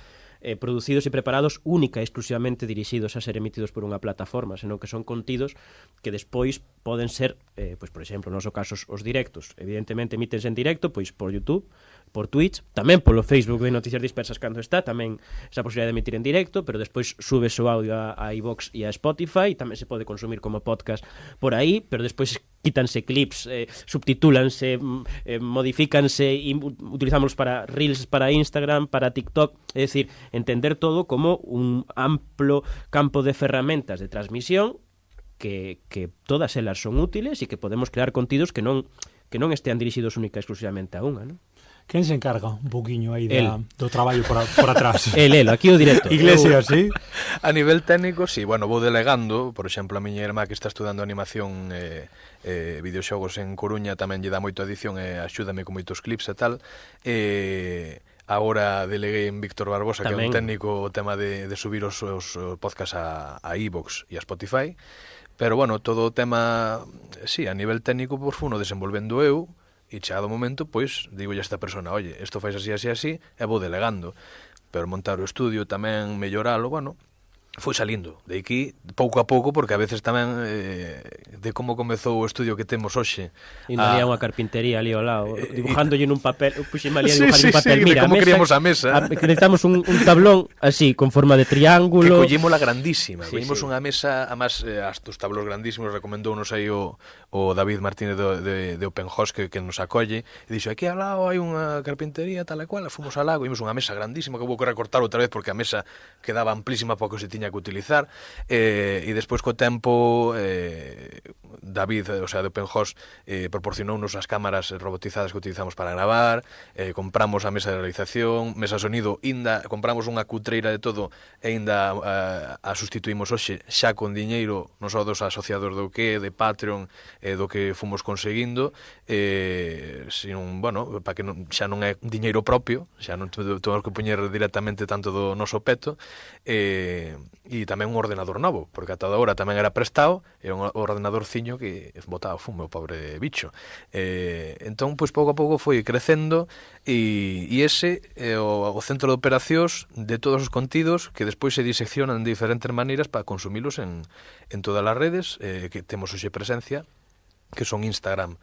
producidos e preparados única e exclusivamente dirixidos a ser emitidos por unha plataforma, senón que son contidos que despois poden ser, pois, por exemplo, no noso caso, os directos. Evidentemente emítense en directo, pois por YouTube, por Twitch, tamén polo Facebook de Noticias Dispersas cando está, tamén esa posibilidad de emitir en directo, pero despois subes o audio a iVox e a Spotify, e tamén se pode consumir como podcast por aí, pero despois quítanse clips, subtitúlanse, modifícanse e utilizamos para Reels, para Instagram, para TikTok, é dicir, entender todo como un amplo campo de ferramentas de transmisión que todas elas son útiles e que podemos crear contidos que non que non estean dirixidos única e exclusivamente a unha, non? Quen se encarga un poquinho aí El. do traballo por atrás? El, aquí o director. Iglesias, sí? A nivel técnico, sí, bueno, vou delegando, por exemplo, a miña irmá que está estudando animación videoxogos en Coruña tamén lle dá moito edición e axúdame con moitos clips e tal. Agora deleguei en Víctor Barbosa, tamén, que é un técnico o tema de subir os podcasts a iVoox e a Spotify. Pero, bueno, todo o tema, sí, a nivel técnico, por funo desenvolvendo eu, e chegado o momento, pois, digo a esta persona, oye, isto fais así, así, así, e vou delegando. Pero montar o estudio tamén, melloralo, bueno, foi salindo de aquí pouco a pouco, porque a veces tamén de como comezou o estudio que temos hoxe. Indo ali a unha carpintería ali ao lado, dibujándolle nun papel, puxeme ali a dibujar un papel, mira, como queríamos a mesa. Necesitamos un tablón así, con forma de triángulo. Que collímola grandísima, collímos unha mesa, además, os tablos grandísimos, recomendounos aí o David Martínez de Open House que nos acolle, e dixo, aquí ao lado hai unha carpintería tal e cual, fomos ao lago, vimos unha mesa grandísima que houve que recortar outra vez porque a mesa quedaba amplísima para o que se tiña que utilizar, e despois co tempo David, o sea, de Open House, proporcionounos as cámaras robotizadas que utilizamos para gravar, compramos a mesa de realización, mesa de sonido, compramos unha cutreira de todo e ainda a sustituímos hoxe xa con diñeiro non só dos asociados do que, de Patreon, do que fomos conseguindo, sin, bueno, para que xa non é diñeiro propio, xa non temos que poñer directamente tanto do noso peto, e tamén un ordenador novo, porque ata agora tamén era prestado, era un ordenadorciño que botaba fume o pobre bicho. Entón, pois pouco a pouco foi crecendo, e ese é o centro de operacións de todos os contidos que despois se diseccionan de diferentes maneiras para consumilos en todas as redes que temos hoxe presencia, que son Instagram,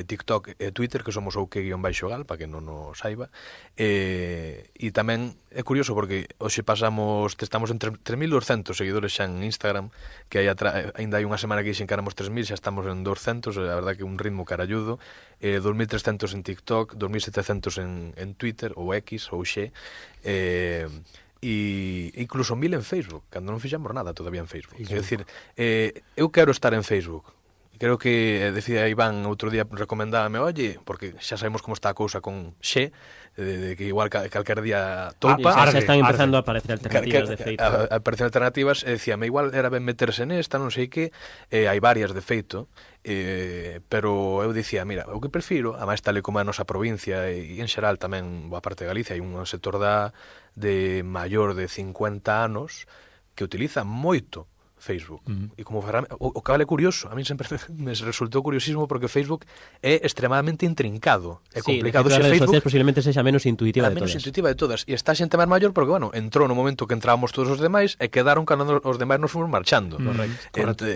TikTok e Twitter, que somos ouque_gal, para que non nos saiba. E tamén é curioso porque hoxe estamos en 3.200 seguidores xa en Instagram, que ainda hai unha semana que xencáramos 3.000, xa estamos en 200, a verdad que un ritmo caralludo, 2.300 en TikTok, 2.700 en Twitter, ou X, ou Xe, e incluso 1.000 en Facebook, cando non fixamos nada todavía en Facebook. É dicir, eu quero estar en Facebook. Creo que, decía Iván, outro día recomendábame, oye, porque xa sabemos como está a cousa con Xe, de que igual calquer día topa. Xa están empezando a aparecer alternativas, de feito. Aparecen alternativas, e decíame, igual era ben meterse nesta, non sei que, hai varias de feito, pero eu dicía, mira, o que prefiro, a máis tal e como a nosa provincia, e en xeral tamén, boa parte de Galicia, hai un sector de maior de 50 anos que utiliza moito Facebook. E como o que vale curioso, a mí sempre me resultou curiosísimo porque Facebook é extremadamente intrincado, é complicado. Sí, as redes sociais posiblemente sexa menos intuitiva de todas. Menos intuitiva de todas. E está xente máis maior porque, bueno, entrou no momento que entrábamos todos os demais e quedaron cando os demais nos fomos marchando. Correcto.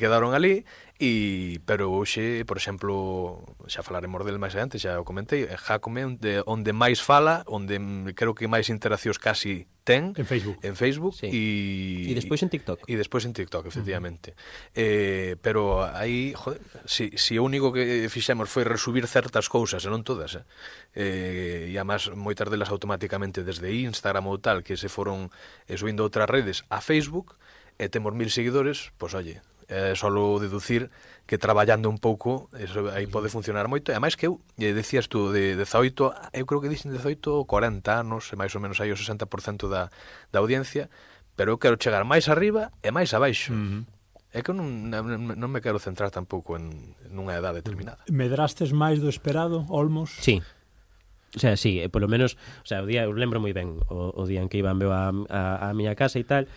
Quedaron ali. Pero hoxe, por exemplo, xa falaremos del máis adiante, xa o comentei, Jacome onde máis fala, onde creo que máis interaccións casi ten en Facebook sí. E despois en TikTok. E despois en TikTok, efectivamente. Pero aí, joder, si o único que fixemos foi resubir certas cousas, e non todas, e además moitas delas automáticamente desde Instagram ou tal, que se foron subindo outras redes a Facebook, e temos 1.000 seguidores, pois, oye, solo deducir que traballando un pouco eso aí pode funcionar moito, e ademais que eu decías tú de 18, eu creo que dixen 18 40 anos, e máis ou menos aí o 60% da audiencia, pero eu quero chegar máis arriba e máis abaixo. É que non me quero centrar tampouco nunha edade determinada. Medrastes máis do esperado, Olmos? Sí. O sea, sí, polo menos, o sea, o día eu lembro moi ben o día en que Iván veu a miña casa e tal.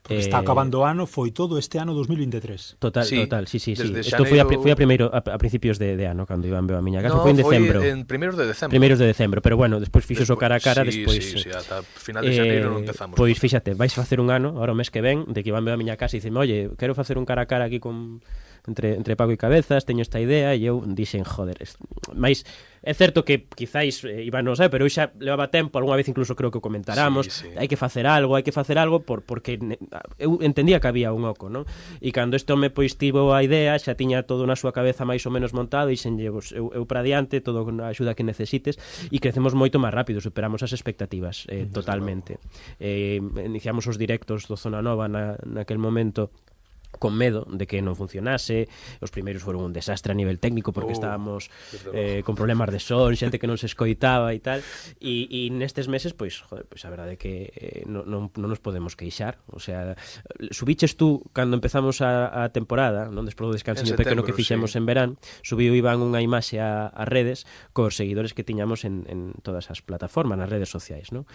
Porque está acabando o ano, foi todo este ano 2023. Total, sí. Isto xaneiro... foi a principios de ano, cando Iván veu a miña casa, foi en decembro. En primeiros de decembro. Primeiros de decembro, pero bueno, despois fixos o cara a cara, despois... Sí, ata final de xaneiro non empezamos. Pois fíxate, vais facer un ano, ahora o mes que ven, de que Iván veu a miña casa e diceme, oye, quero facer un cara a cara aquí con... entre Paco e Cabezas, teño esta idea, e eu dixen, joder, máis... É certo que quizáis Iván non sabe, pero eu xa levaba tempo, algunha vez incluso creo que o comentáramos, sí. hai que facer algo porque eu entendía que había un oco, non? E cando este home pois tivo a idea, xa tiña todo na súa cabeza máis ou menos montado, e xenllevos eu para diante, todo con a axuda que necesites, e crecemos moito máis rápido, superamos as expectativas totalmente. Iniciamos os directos do Zona Nova naquel momento, con medo de que non funcionase. Os primeiros foron un desastre a nivel técnico porque estábamos con problemas de son, xente que non se escoitaba e tal, e nestes meses, pois, joder, pois a verdade é que non nos podemos queixar. O sea, subiches tú cando empezamos a temporada, non despois do descanso pequeno que fixemos en verán, subiu Iván unha imaxe a redes cos seguidores que tiñamos en todas as plataformas, nas redes sociais, non?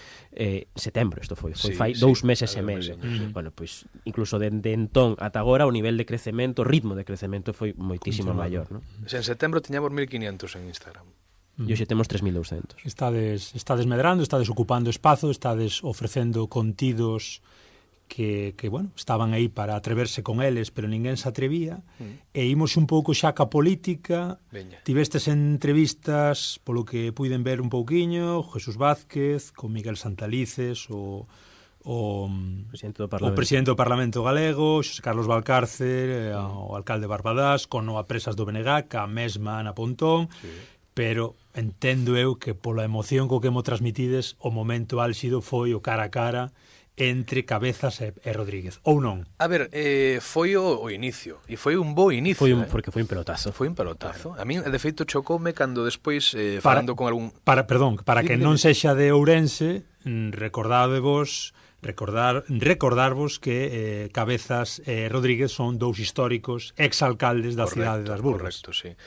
Setembro, isto foi fai 2 meses e medio. Bueno, pois, incluso dende entón ata agora o nivel de crecemento, o ritmo de crecemento foi moitísimo maior, non? En setembro tiñamos 1.500 en Instagram. E hoxe temos 3.200. Estades medrando, estades ocupando espazo, estades ofrecendo contidos que bueno, estaban aí para atreverse con eles, pero ninguén se atrevía. E imos un pouco xa ca política. Veña. Tivestes entrevistas, polo que puiden ver un pouquiño, Jesús Vázquez, con Miguel Santalices, o presidente do Parlamento Galego, Xosé Carlos Valcárcer, o alcalde Barbadás, con o a presas do BNG, a mesma Ana Pontón, pero entendo eu que pola emoción co que mo transmitides, o momento álxido foi o cara a cara entre Cabezas e Rodríguez, ou non? A ver, foi o inicio, e foi un bo inicio. Porque foi un pelotazo. Foi un pelotazo. Claro. A min, de feito, chocoume cando despois, falando con algún... Para que non sexa de Ourense, recordarvos que Cabezas e Rodríguez son dous históricos exalcaldes da cidade das Burgas. Correcto, sí.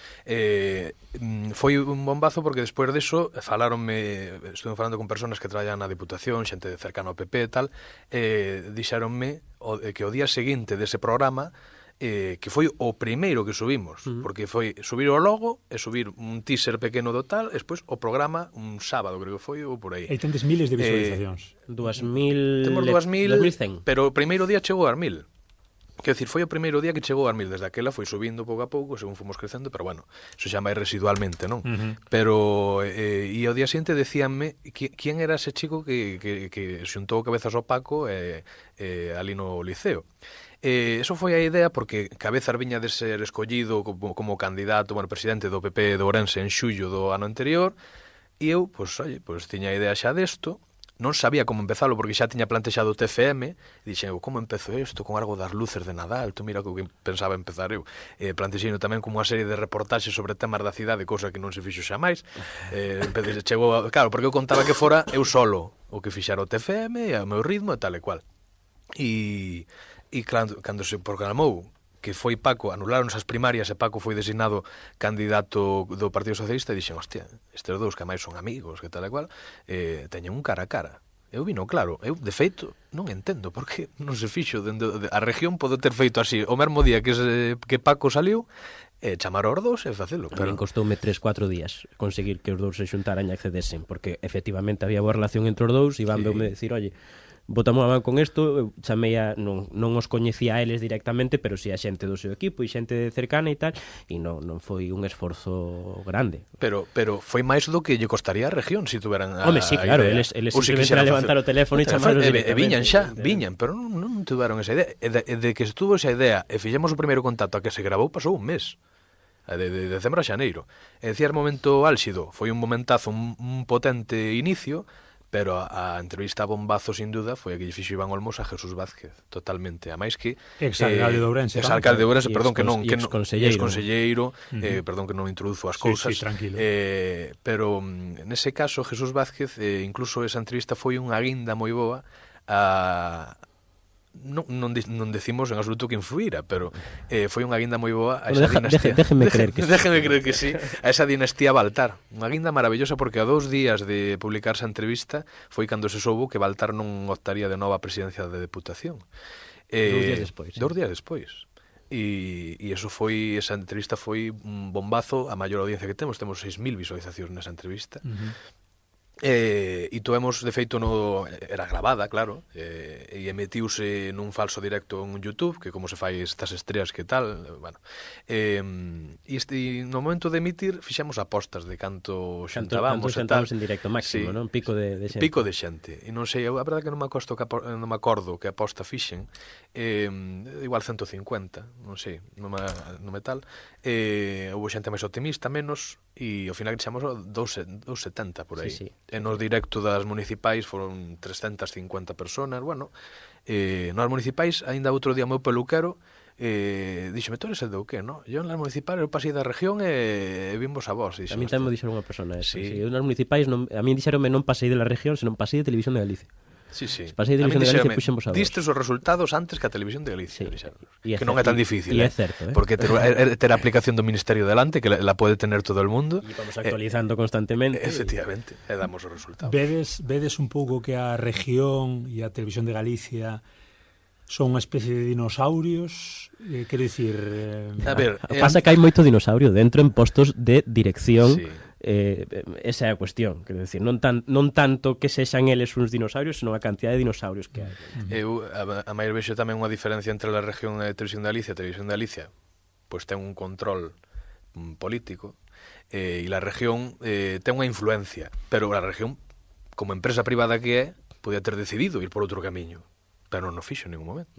Foi un bombazo porque despois deso estuve falando con personas que traballan na Diputación, xente cercana ao PP e tal, dixéronme que o día seguinte dese programa que foi o primeiro que subimos, porque foi subir o logo e subir un teaser pequeno do tal, e despois o programa un sábado, creo que foi, ou por aí. E tendes miles de visualizacións. 2.000... Temos 2.100, pero o primeiro día chegou a 1.000. Quero dicir, foi o primeiro día que chegou a 1.000, desde aquela foi subindo pouco a pouco, según fomos crecendo, pero bueno, eso xa máis residualmente, non? Pero, e ao día seguinte decíanme quién era ese chico que xuntou Cabezas ao Paco ali no Liceo. Eso foi a idea porque Cabezas viña de ser escollido como candidato, presidente do PP de Ourense en xullo do ano anterior, e eu, pois tiña a idea xa desto, non sabía como empezalo porque xa tiña plantexado o TFM, e dixen, como empezo isto con algo das luces de Nadal? Tú mira o que pensaba empezar eu. Plantexino tamén como unha serie de reportaxes sobre temas da cidade, cousa que non se fixo xa máis. Claro, porque eu contaba que fora eu solo o que fixara o TFM, e o meu ritmo e tal e cual. E cando se proclamou que foi Paco, anularon as primarias e Paco foi designado candidato do Partido Socialista, e dixen, hostia, estes dous que máis son amigos, que tal e cual, teñen un cara a cara. Eu vino claro, eu de feito non entendo por que non se fixo a región pode ter feito así, o mesmo día que Paco saliu, chamar aos dous e facelo. A min costoume 3-4 días conseguir que os dous se xuntaran e accedesen, porque efectivamente había boa relación entre os dous, e van veume decir, oye, botamos a man con isto, chamei non os coñecía a eles directamente, pero si a xente do seu equipo e xente cercana e tal, e non foi un esforzo grande. Pero foi máis do que lle costaría a región se tuveran Home, sí, claro, eles simplemente a levantar o teléfono e chamaros viñan directamente. viñan, pero non tuveron esa idea. E de que estuvo esa idea e fixemos o primeiro contacto a que se grabou pasou un mes. De decembro a xaneiro. E decía, momento álxido, foi un momentazo, un potente inicio, pero a entrevista a bombazo, sin duda, foi a que lle fixo Iván Olmos a Jesús Vázquez, totalmente. A máis que... Exalcalde de Ourense. Exalcalde de Ourense, perdón, que non... Exconselleiro. Perdón, que non introduzo as cousas. Sí, tranquilo. Pero, nese caso, Jesús Vázquez, incluso esa entrevista foi unha guinda moi boa a... Non decimos en absoluto que influíra, pero foi unha guinda moi boa a esa dinastía. Déjeme creer que sí, a esa dinastía Baltar. Unha guinda maravillosa porque a 2 días de publicarse a entrevista foi cando se soubo que Baltar non optaría de nova a presidencia da Deputación. 2 días despois. 2 días despois. E esa entrevista foi un bombazo, a maior audiencia que temos 6.000 visualizacións nesa entrevista. E tuvemos, de feito, era grabada, claro, e emitiuse nun falso directo en YouTube, que como se fai estas estreas que tal, bueno, e no momento de emitir fixemos apostas de canto xuntábamos e tal. En directo máximo, sí, non? Pico de xente. Pico de xente, e non sei, a verdade que non me acordo que aposta fixen, igual 150, non sei, non me tal, houve xente máis optimista, menos, e ao final que xamos 270 por aí. Sí. E nos directo das municipais foron 350 personas, bueno, nas municipais, aínda outro día o meu peluquero Díxome, tú eres el de o qué, no? Yo en las municipales eu pasei da región e vimos a vos. A mí tamén me dixeron unha persona eso. Sí. Sí. Eu nas municipais, a mí dixeronme non pasei de la región, senón pasei de Televisión de Galicia. Sí, sí. Pasei de Televisión de Galicia e puxemos a vos. Distes os resultados antes que a Televisión de Galicia, Sí. que non é tan difícil, E é certo, porque ter a aplicación do Ministerio delante, que la pode tener todo el mundo. E vamos actualizando constantemente. Efectivamente, e damos os resultados. Vedes un pouco que a región e a Televisión de Galicia son unha especie de dinosaurios, quero dicir... A ver, Pasa que hai moito dinosaurio dentro en postos de dirección. Sí. Esa é a cuestión, quero dicir, non tanto que sexan eles uns dinosaurios, senón a cantidad de dinosaurios que hai. Eu a maior vexo tamén unha diferencia entre a región e a Televisión de Galicia. A Televisión de Galicia pois ten un control político e a región ten unha influencia, pero a región, como empresa privada que é, podía ter decidido ir por outro camiño, pero non o fixo en ningún momento.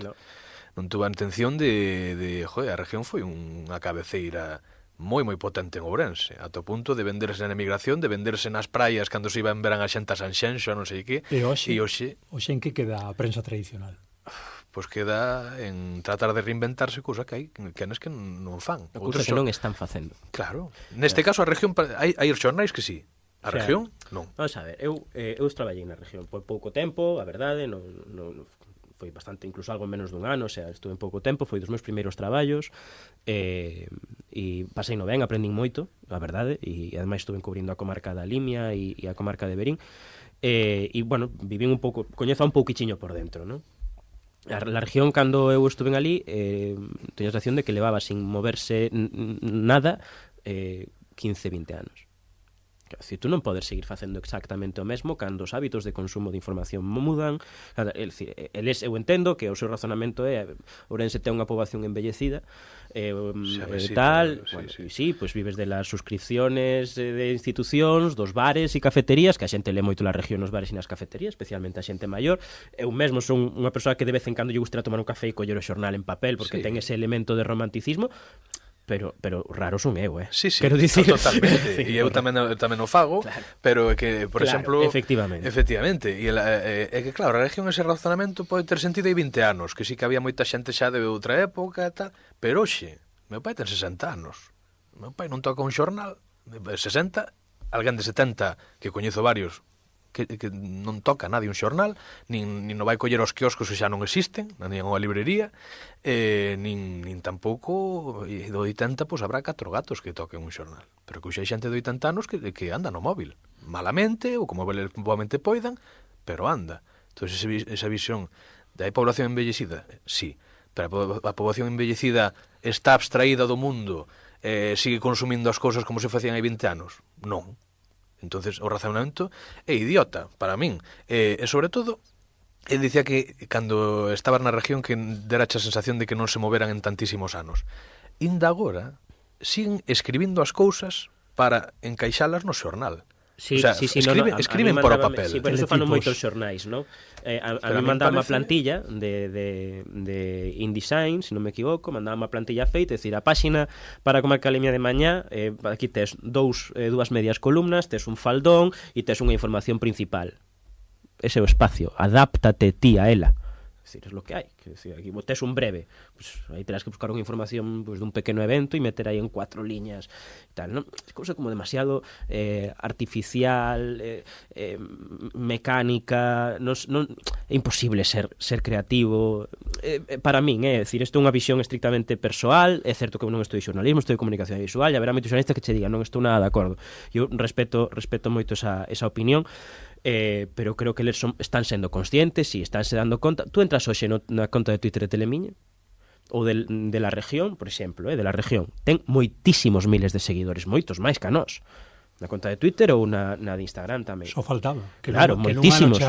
Non tuvo a intención de joder, a región foi unha cabeceira moi potente en Ourense, ata o punto de venderse na emigración, de venderse nas praias cando se iban ver a xente a Sanxenxo, non sei que. E hoxe en que queda a prensa tradicional? Pois queda en tratar de reinventarse, cousa que hai quenes que non fan. A cousa que non están facendo. Claro. Neste caso a región hai xornais que sí. A región non. Vamos a ver, eu traballei na región por pouco tempo, a verdade, non foi bastante, incluso algo menos dun ano, o sea, estuve en pouco tempo, foi dos meus primeiros traballos, e pasei no ben, aprendín moito, a verdade, e ademais estuve encubrindo a comarca da Limia e a comarca de Verín, e bueno, vivín un pouco, coñezo un pouquichiño por dentro, non? A región, cando eu estuve ali, teño a sensación de que levaba sin moverse nada 15-20 anos. Quer dizer, tú non podes seguir facendo exactamente o mesmo cando os hábitos de consumo de información mudan. Eu entendo que o seu razonamento é Ourense ten unha poboación envellecida tal, sí, pois vives de las suscripciones de institucións, dos bares e cafeterías, que a xente lee moito na región nos bares e nas cafeterías, especialmente a xente maior. Eu mesmo son unha persoa que de vez en cando lle gusta tomar un café e coller o xornal en papel, porque ten ese elemento de romanticismo. Pero raro son eu, Sí, quero dicir, totalmente. E eu tamén o fago, claro. Pero é que, por exemplo, efectivamente. E é que claro, a región ese razonamento pode ter sentido hai 20 anos, que sí que había moita xente xa de outra época e tal, pero hoxe, meu pai ten 60 anos. Meu pai non toca un xornal, 60, alguén de 70 que coñezo varios que non toca nadie un xornal, nin non vai coller os quioscos que xa non existen, nin unha librería, nin tampouco do 80, pois habrá 4 gatos que toquen un xornal, pero que xa hai xente de 80 anos que anda no móvil, malamente ou como boamente poidan, pero anda. Entón esa visión da población envellecida, sí, pero a población envellecida está abstraída do mundo, sigue consumindo as cousas como se facían hai 20 anos, non. Entonces o razonamento é idiota para min, e sobre todo ele dicía que cando estabas na región que derache a sensación de que non se moveran en tantísimos anos. Inda agora siguen escribindo as cousas para encaixalas no xornal. Sí, o sea, sí, escriben por o papel. Sí, pero eso fan moitos xornais, ¿no? A mí mandaba unha plantilla de InDesign, se non me equivoco, mandaba unha plantilla feita, é dicir, a páxina para Comarca Limia de mañá, aquí tes dúas medias columnas, tes un faldón e tes unha información principal. Ese é o espacio, adáptate ti a ela. É dicir, é lo que hai. Aquí tes un breve, pues, aí terás que buscar unha información pues, dun pequeno evento e meter aí en 4 liñas e tal, non? É cousa como demasiado artificial, mecánica, é imposible ser creativo para min, é dicir, isto é unha visión estrictamente persoal. É certo que eu non estou de xornalismo, estou de comunicación visual, e haberá moitos xornalistas que che digan non estou nada de acordo. Eu respeto moito esa opinión. Pero creo que eles están sendo conscientes e están se dando conta. Tú entras hoxe na conta de Twitter de Telemiña ou de la región, por exemplo, de la región, ten moitísimos miles de seguidores, moitos máis que a nós, na conta de Twitter ou na de Instagram tamén. Só faltaba que claro, moitísimos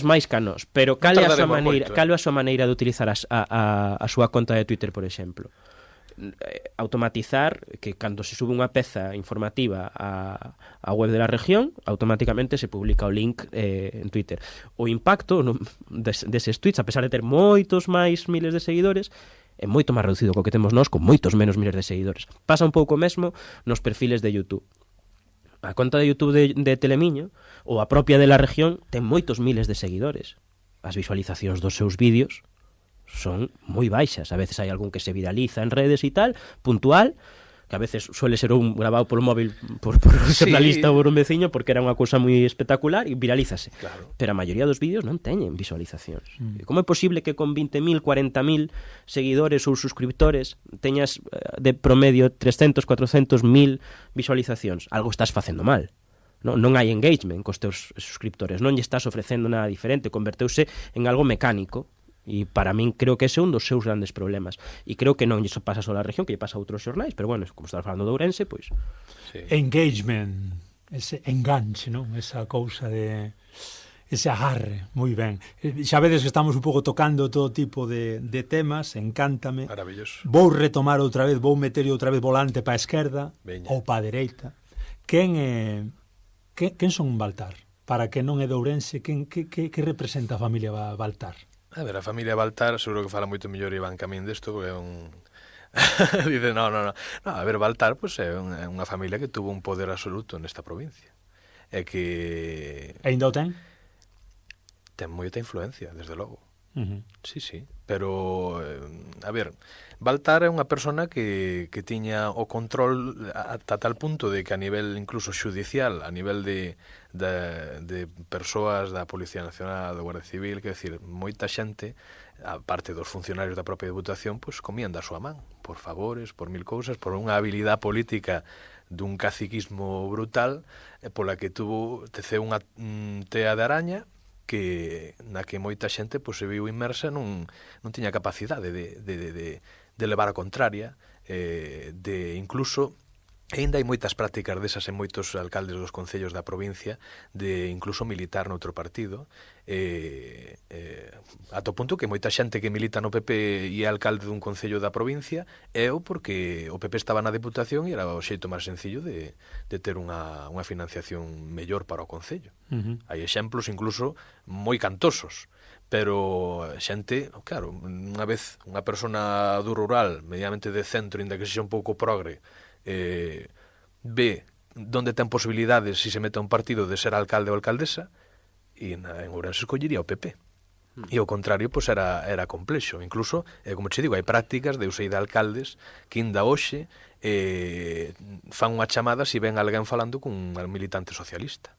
máis que a nós. Pero cal é a súa maneira de utilizar a súa conta de Twitter, por exemplo? Automatizar que cando se sube unha peza informativa a web de la región, automáticamente se publica o link en Twitter. O impacto deses tweets, a pesar de ter moitos máis miles de seguidores, é moito máis reducido co que temos nós, con moitos menos miles de seguidores. Pasa un pouco mesmo nos perfiles de YouTube. A conta de YouTube de Telemiño ou a propia de la región ten moitos miles de seguidores. As visualizacións dos seus vídeos son moi baixas. A veces hai algún que se viraliza en redes e tal, puntual, que a veces suele ser un grabado polo móvil por un xornalista ou por un veciño porque era unha cousa moi espectacular e viralízase. Claro. Pero a maioría dos vídeos non teñen visualizacións. Como é posible que con 20.000, 40.000 seguidores ou suscriptores teñas de promedio 300, 400, 1.000 visualizacións? Algo estás facendo mal. Non hai engagement cos teus suscriptores, non lle estás ofrecendo nada diferente, converteuse en algo mecánico. E para min creo que ese é un dos seus grandes problemas. E creo que non lle pasa só a región, que lle pasa a outros xornais, pero bueno, como estás falando de Ourense, pois... Sí. Engagement, ese enganche, non? Esa cousa de... ese agarre, moi ben. Xa vedes que estamos un pouco tocando todo tipo de temas, encántame. Maravilloso. Vou retomar outra vez, vou meter outra vez volante para a esquerda ou para a dereita. Quen son Baltar? Para que non é de Ourense, que representa a familia Baltar? A ver, a familia Baltar, seguro que fala moito mellor Iván Camín desto, porque é un... Dice, no. A ver, Baltar, pues, é unha familia que tuvo un poder absoluto nesta provincia. É que... Ainda o ten? Ten moita influencia, desde logo. Sí, pero a ver, Baltar é unha persona que tiña o control ata tal punto de que a nivel incluso xudicial, a nivel de persoas da Policía Nacional, da Guardia Civil, que decir, moita xente, a parte dos funcionarios da propia Deputación, pois comían da súa man, por favores, por mil cousas, por unha habilidade política dun caciquismo brutal, pola que teceu unha tea de araña na que moita xente pois, se viu inmersa non tiña capacidade de levar a contraria, de incluso, ainda hai moitas prácticas desas en moitos alcaldes dos concellos da provincia, de incluso militar noutro partido, ata o punto que moita xente que milita no PP e é alcalde dun concello da provincia é porque o PP estaba na Deputación e era o xeito máis sencillo de ter unha financiación mellor para o concello. Hai exemplos incluso moi cantosos, pero xente, claro, unha vez unha persona do rural, medianamente de centro, inda que sexa un pouco progre, ve donde ten posibilidades se mete a un partido de ser alcalde ou alcaldesa, e en Ourense escollería o PP. E ao contrario, pois era complexo. Incluso, como che digo, hai prácticas de usei de alcaldes que inda hoxe fan unha chamada se ven alguén falando cun militante socialista.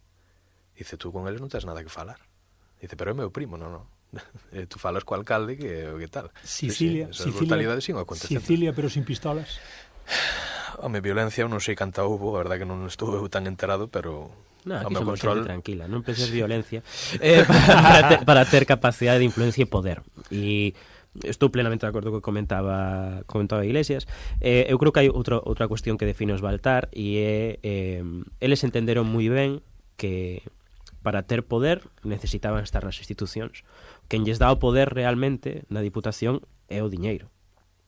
Dice, tú con eles non tens nada que falar. Dice, pero é meu primo, non. Tú falas co alcalde que tal. Sicilia, Sicilia, pero sin pistolas. Home, violencia, eu non sei canta houbo, a verdade que non estou tan enterado, pero... No, aquí somos xente tranquila, non penses violencia para ter capacidade de influencia e poder. E estou plenamente de acordo co que comentaba Iglesias. Eu creo que hai outra cuestión que define os Baltar e eles entenderon moi ben que para ter poder necesitaban estar nas institucións. Quen lles dá o poder realmente na Diputación é o diñeiro.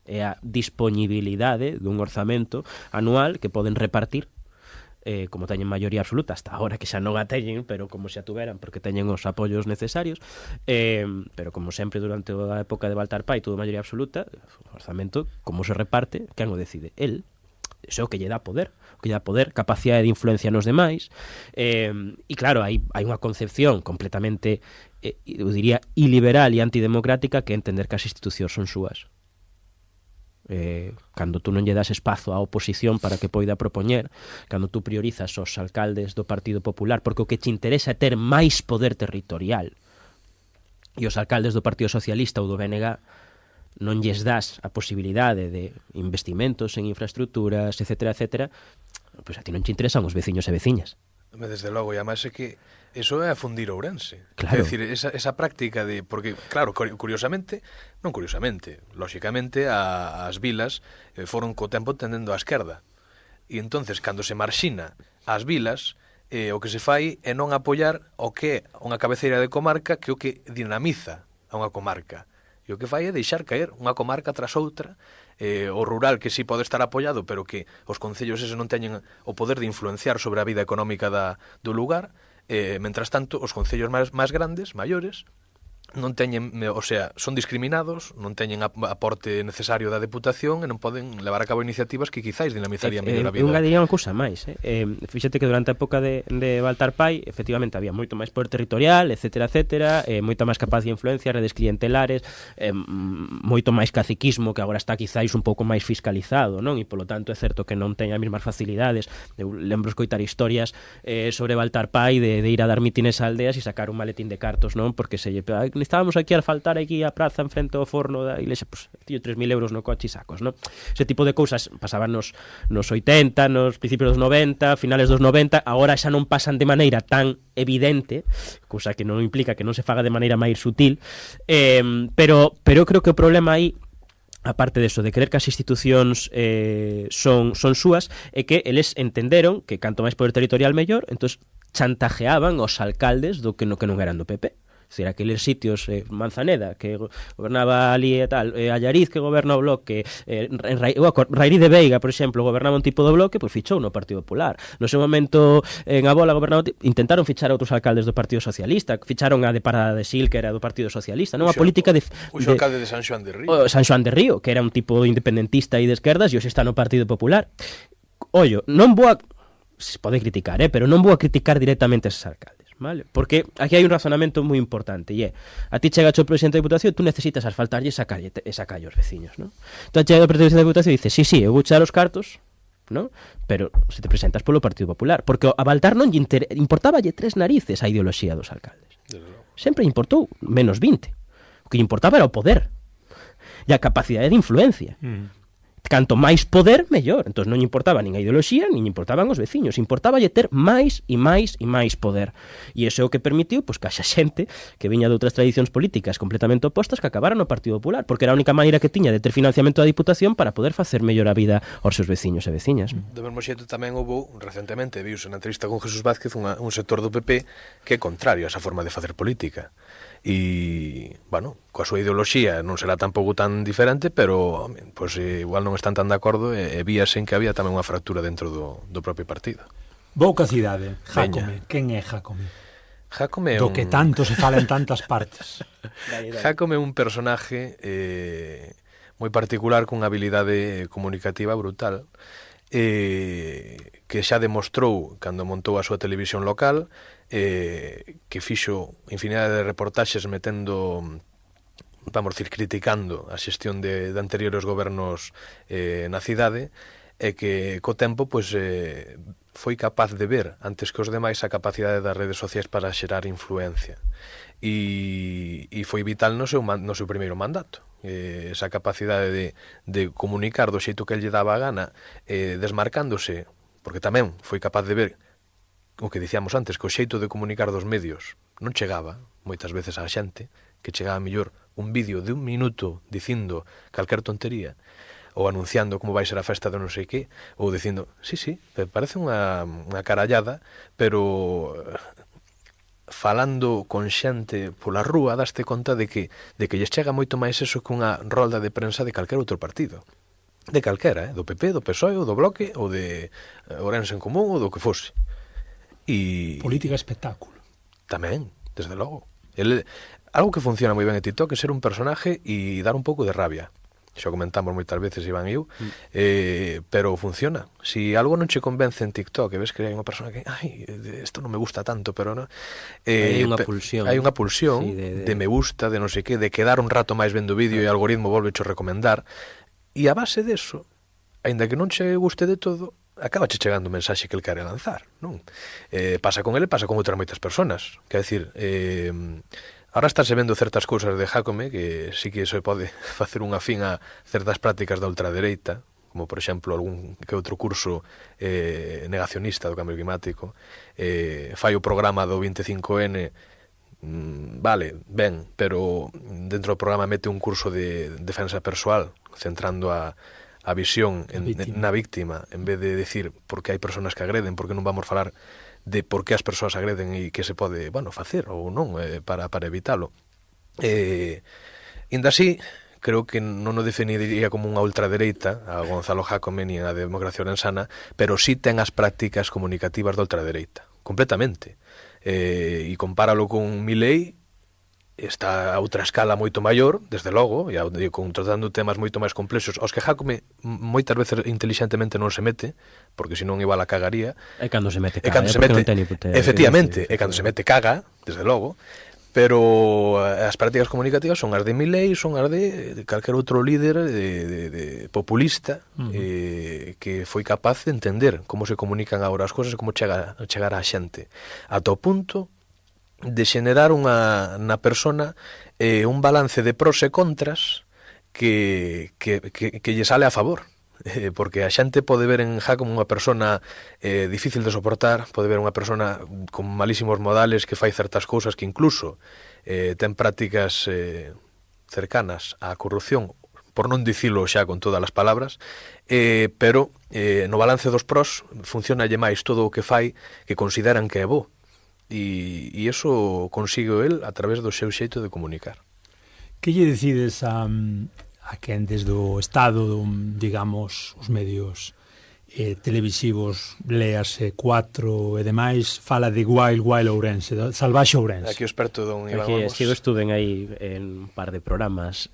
É a disponibilidade dun orzamento anual que poden repartir, como teñen maioría absoluta hasta ahora, que xa non a teñen, pero como xa tuveran, porque teñen os apoios necesarios, pero como sempre durante a época de Baltar Pai, tuvo maioría absoluta, o orzamento, como se reparte, quen o decide? El. Iso é o que lle dá poder, capacidade de influencia nos demais, e claro, hai unha concepción completamente, eu diría, iliberal e antidemocrática que entender que as institucións son súas. Cando tú non lle das espazo á oposición para que poida propoñer, cando tú priorizas os alcaldes do Partido Popular porque o que te interesa é ter máis poder territorial e os alcaldes do Partido Socialista ou do BNG non lles das a posibilidade de investimentos en infraestructuras, etcétera, pois a ti non te interesan os veciños e veciñas. Desde logo, e además é que eso é afundir Ourense. Claro. É dicir, esa práctica de... Porque, claro, lóxicamente, as vilas foron co tempo tendendo á esquerda. E entonces, cando se marxina as vilas, o que se fai é non apoiar o que é unha cabeceira de comarca que o que dinamiza a unha comarca. E o que fai é deixar caer unha comarca tras outra, o rural que sí pode estar apoiado, pero que os concellos ese non teñen o poder de influenciar sobre a vida económica do lugar, mentras tanto, os concellos máis grandes, maiores, non teñen, o sea, son discriminados, non teñen aporte necesario da Deputación e non poden levar a cabo iniciativas que quizáis dinamizarían mellor a vida. Eu engadiría unha cousa máis, fíxate que durante a época de Baltar Pai, efectivamente había moito máis poder territorial, etcétera, moita máis capacidade de influencia, redes clientelares, moito máis caciquismo que agora está quizáis un pouco máis fiscalizado, non? E polo tanto é certo que non teña as mesmas facilidades. Eu lembro escoitar historias sobre Baltar Pai de ir a dar mitines a aldeas e sacar un maletín de cartos, non? Porque se lle estábamos aquí a faltar aquí a praza en frente ao forno da iglesia, pues, tío, 3.000 euros no coche e sacos, ¿no? Ese tipo de cousas pasaban nos 80, nos principios dos 90, finales dos 90, agora xa non pasan de maneira tan evidente, cousa que non implica que non se faga de maneira máis sutil, pero creo que o problema aí, aparte de eso, de creer que as institucións son súas, é que eles entenderon que canto máis poder territorial mellor, entón chantajeaban os alcaldes do que non eran do PP. Es decir, aqueles sitios, Manzaneda, que gobernaba ali e tal, Allariz, que goberna o Bloque, Rairí de Veiga, por exemplo, gobernaba un tipo do Bloque, pois fichou no Partido Popular. No seu momento, en Abola, intentaron fichar a outros alcaldes do Partido Socialista, ficharon a de Parada de Sil, que era do Partido Socialista, non? A política de... O alcalde de San Xoán de Río. San Xoán de Río, que era un tipo independentista e de esquerdas, e hoxe está no Partido Popular. Ollo, non vou a... Se pode criticar, pero non vou a criticar directamente a eses alcaldes. Vale? Porque aquí hai un razonamento moi importante e é, a ti chega o presidente da Diputación, tú necesitas asfaltarlle e sacalle aos veciños, ¿no? Tú chega o presidente da Diputación e dices, sí, eu vou echar os cartos, ¿no? Pero se te presentas polo Partido Popular, porque a Baltar non lle importáballe tres narices a ideoloxía dos alcaldes. Sempre importou menos 20. O que lle importaba era o poder e a capacidade de influencia. Canto máis poder, mellor. Entón non importaba nin a ideoloxía, nin importaban os veciños. Importáballe ter máis e máis e máis poder. E iso é o que permitiu pois, que haxa xente que viña de outras tradicións políticas completamente opostas que acabaran no Partido Popular, porque era a única maneira que tiña de ter financiamento da Diputación para poder facer mellor a vida aos seus veciños e veciñas. Do mesmo xeito tamén houve, recentemente, viuse na entrevista con Jesús Vázquez un sector do PP que é contrario a esa forma de facer política. E, bueno, coa súa ideoloxía non será tampouco tan diferente, pero pois, igual non están tan de acordo e víase en que había tamén unha fractura dentro do propio partido. Boca cidade, Jácome. Quen é Jácome? Jácome é do que tanto se fala en tantas partes. Jácome é un personaje moi particular cunha habilidade comunicativa brutal, que xa demostrou cando montou a súa televisión local, que fixo infinidade de reportaxes metendo, vamos dicir, criticando a xestión de anteriores gobernos na cidade, e que co tempo pois, foi capaz de ver antes que os demais a capacidade das redes sociais para xerar influencia, e foi vital no seu primeiro mandato, esa capacidade de comunicar do xeito que el lle daba a gana, desmarcándose, porque tamén foi capaz de ver o que dicíamos antes, que o xeito de comunicar dos medios non chegaba moitas veces á xente, que chegaba mellor un vídeo de 1 minuto dicindo calquer tontería, ou anunciando como vai ser a festa de non sei que, ou dicindo, sí, parece unha carallada, pero falando con xente pola rúa daste conta de que lles chega moito máis eso que unha rolda de prensa de calquer outro partido. De calquera, do PP, do PSOE, ou do Bloque, ou de Ourense en Común, ou do que fose. E política espectáculo. Tamén, desde logo. Algo que funciona moi ben en TikTok é ser un personaje e dar un pouco de rabia. Xa comentamos moitas veces, Iván e eu, pero funciona. Si algo non che convence en TikTok, e ves que hai unha persona que isto non me gusta tanto, pero non, hai unha pulsión. Hai unha pulsión, sí, de me gusta, de non sei que, de quedar un rato máis vendo o vídeo e o algoritmo volve a recomendar, e a base deso, aínda que non che guste de todo, acaba chegando o mensaxe que el quere lanzar, non? Pasa con ele, pasa con outras moitas persoas. Quer decir, ahora estáse vendo certas cousas de Jácome que sí que se pode facer unha fin a certas prácticas da ultradereita, como por exemplo algún que outro curso negacionista do cambio climático, fai o programa do 25N, vale, ben, pero dentro do programa mete un curso de defensa persoal, centrando a visión na víctima, en vez de decir por que hai persoas que agreden, por que non vamos falar de por que as persoas agreden e que se pode, facer ou non para evitalo. Ainda así, creo que non o definiría como unha ultradereita a Gonzalo Jácome ni a democracia orensana, pero sí ten as prácticas comunicativas da ultradereita, completamente. E compáralo con Milei, está a outra escala moito maior, desde logo, e tratando temas moito máis complexos, aos que Jácome moitas veces inteligentemente non se mete, porque senón igual a cagaría. É cando se mete porque caga, non ten ni puta idea. efectivamente, é cando se mete caga, desde logo, pero as prácticas comunicativas son as de Milei, son as de calquer outro líder de populista que foi capaz de entender como se comunican agora as cousas e como chegar á xente, ata o punto de xenerar na persona un balance de pros e contras que lle sale a favor, porque a xente pode ver en Jácome unha persona difícil de soportar, pode ver unha persona con malísimos modales que fai certas cousas que incluso ten prácticas cercanas á corrupción, por non dicilo xa con todas as palabras, pero no balance dos pros funcionalle máis todo o que fai que consideran que é bo. E iso consigo el a través do seu xeito de comunicar. Que lle decides a quen desde o Estado, digamos, os medios televisivos, léase 4 e demais, fala de Wild Ourense, Salvaxe Ourense? Aquí o experto don Iván Aquí Olmos. estivo estuven aí en un par de programas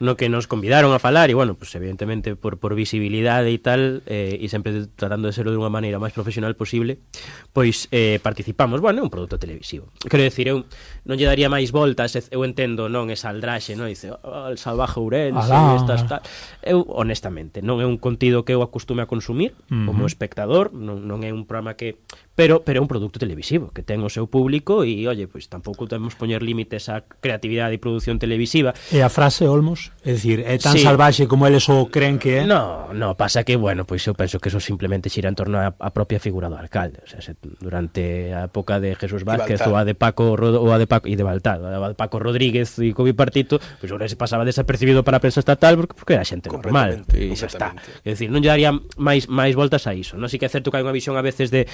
no que nos convidaron a falar e, bueno, pues evidentemente por visibilidade e tal, e sempre tratando de serlo de unha maneira máis profesional posible, pois participamos, bueno, é un produto televisivo. Quero decir, eu non lle daría máis voltas, eu entendo, non, esa aldraxe, non, dice, el Salvaje Ourense, estas tal. Eu, honestamente, non é un contido que eu acostume a consumir como espectador, non é un programa que... Pero é un produto televisivo que ten o seu público e, oye, pois tampouco temos poñer límites á creatividade e produción televisiva. E a frase, Olmos? É dicir, é tan Sí. salvaxe como eles o creen que é? No, pasa que, bueno, pois eu penso que eso simplemente xira en torno á propia figura do alcalde. O sea, durante a época de Jesús Vázquez ou a de Paco e de Baltar, a de Paco Rodríguez e Cobi Partito, pois ahora se pasaba desapercibido para a prensa estatal porque era xente normal e xa está. É dicir, non lle daría máis voltas a iso. Non, si que é certo que hai unha visión a veces de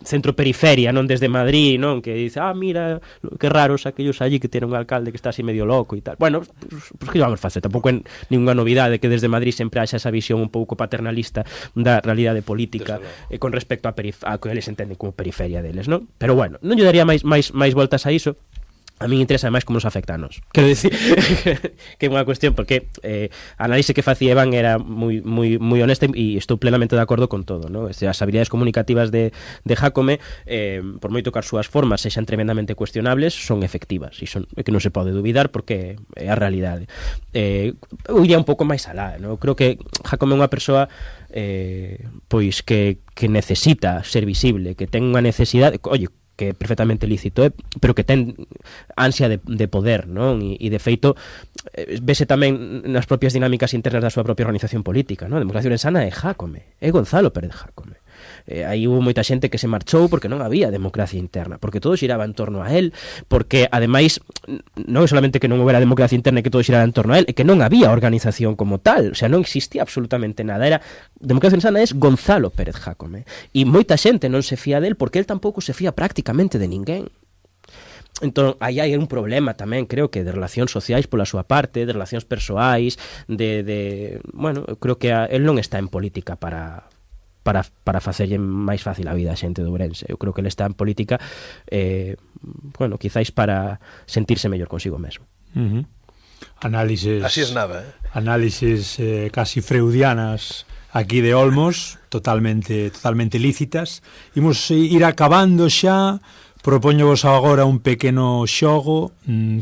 centro-periferia, non desde Madrid, non, que dice, mira, que raros aquellos allí que tienen un alcalde que está así medio loco e tal. Bueno, pues que vamos facer, tampouco é ninguna novidade que desde Madrid sempre haxa esa visión un pouco paternalista da realidade política con respecto a que eles entenden como periferia deles, non? Pero bueno, non lle daría máis voltas a iso. A mí interesa máis como nos afecta a nos. Quero dicir que é unha cuestión porque a análise que facía Iván era moi honesta e estou plenamente de acordo con todo, ¿no? As habilidades comunicativas de Jácome, por moito que as súas formas sexan tremendamente cuestionables, son efectivas e que non se pode duvidar porque é a realidade. Eu iría un pouco máis alá, ¿no? Creo que Jácome é unha persoa pois que necesita ser visible, que ten unha necesidade, oye, que é perfectamente lícito, pero que ten ansia de poder, non? E de feito, vese tamén nas propias dinámicas internas da súa propia organización política, non? Democracia Ourensana é Jácome, é Gonzalo Pérez Jácome. Aí hubo moita xente que se marchou porque non había democracia interna, porque todo xiraba en torno a él, porque ademais non é solamente que non houbera democracia interna e que todo xiraba en torno a él, é que non había organización como tal, o sea, non existía absolutamente nada, era democracia insana é Gonzalo Pérez Jácome, e moita xente non se fía del porque él tampouco se fía prácticamente de ninguén. Entón, aí hai un problema tamén, creo que de relacións sociais pola súa parte, de relacións persoais, bueno, eu creo que él non está en política para facerlle máis fácil a vida a xente de Ourense. Eu creo que ele está en política bueno, quizáis para sentirse mellor consigo mesmo. Análises... Así es nada, Análises casi freudianas aquí de Olmos, totalmente lícitas. Imos ir acabando xa. Propóñovos agora un pequeno xogo.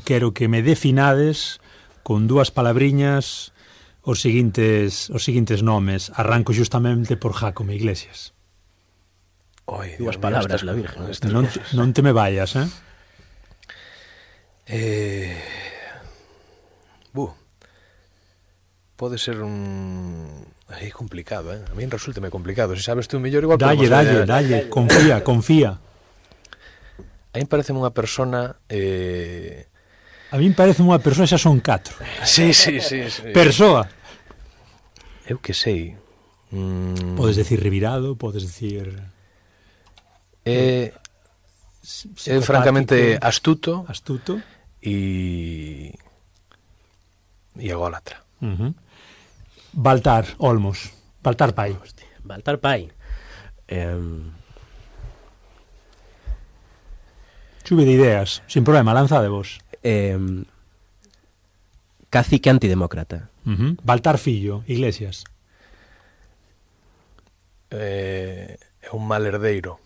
Quero que me definades con dúas palabriñas os seguintes nomes. Arranco justamente por Jácome Iglesias. Dúas palabras, la Virgen. Non te me vayas, pode ser un... É complicado, A mí resulta complicado. Se sabes tú mellor igual... Dalle, confía. A mí parece unha persona... A mí parece unha persoa, xa son 4. Sí. Persoa. Eu que sei. Podes decir revirado, podes decir... É francamente astuto. E ególatra. Baltar Olmos. Baltar Pai. Chuvia de ideas, sin problema, lanza de vos. Cacique antidemócrata. Baltar Fillo, Iglesias. É un mal herdeiro.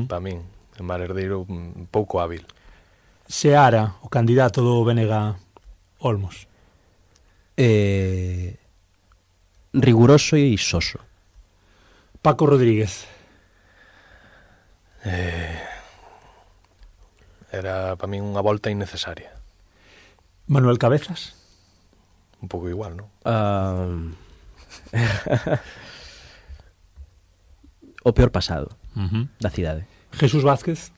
Para min, un mal herdeiro pouco hábil. Seara, o candidato do BNG Olmos. Riguroso e soso. Paco Rodríguez. Era para min unha volta innecesaria. Manuel Cabezas. Un pouco igual, non? O peor pasado da cidade. Jesús Vázquez.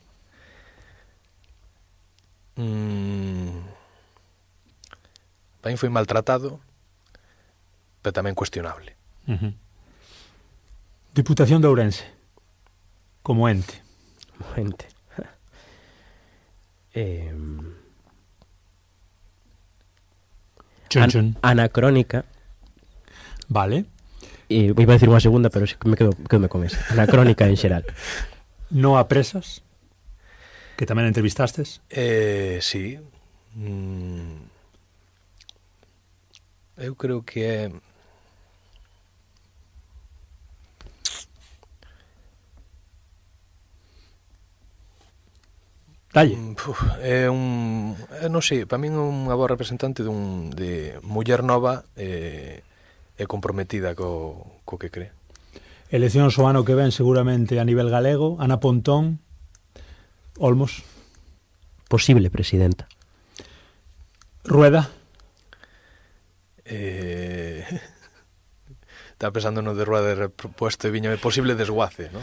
Para min foi maltratado, pero tamén cuestionable. Diputación de Ourense. Como ente. Gente. Chun. Anacrónica. Vale. E iba a decir unha segunda, pero sí que me quedo con esa. Anacrónica en xeral. No a Presas, que tamén entrevistastes. Sí. Eu creo que é... Dalle. É un... non sei, para min é unha boa representante de muller nova e comprometida co que cree. Eleccións o ano que ven seguramente a nivel galego. Ana Pontón, Olmos. Posible presidenta. Rueda. Estaba pensando no de Rueda de repuesto e viñame posible desguace, ¿no?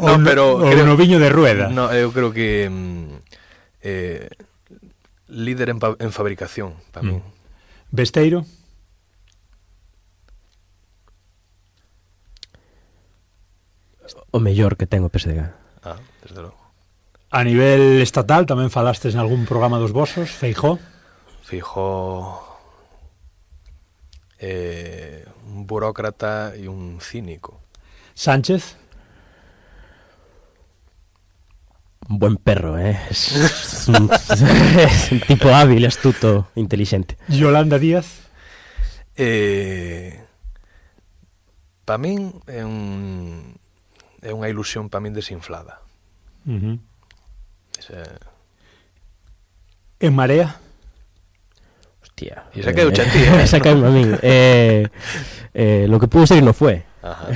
O no viño de Rueda. No, eu creo que líder en fabricación, para min. Besteiro. O mellor que ten o PSDG. Desde logo. A nivel estatal tamén falastes en algún programa dos vosos. Feijóo. Un burócrata e un cínico. Sánchez. Un buen perro, Es un tipo hábil, astuto, inteligente. Yolanda Díaz. Para min é unha ilusión para min desinflada. En Marea. Hostia. E esa que eu ti, Esa que a min. Lo que pudo ser no fue. Ajá.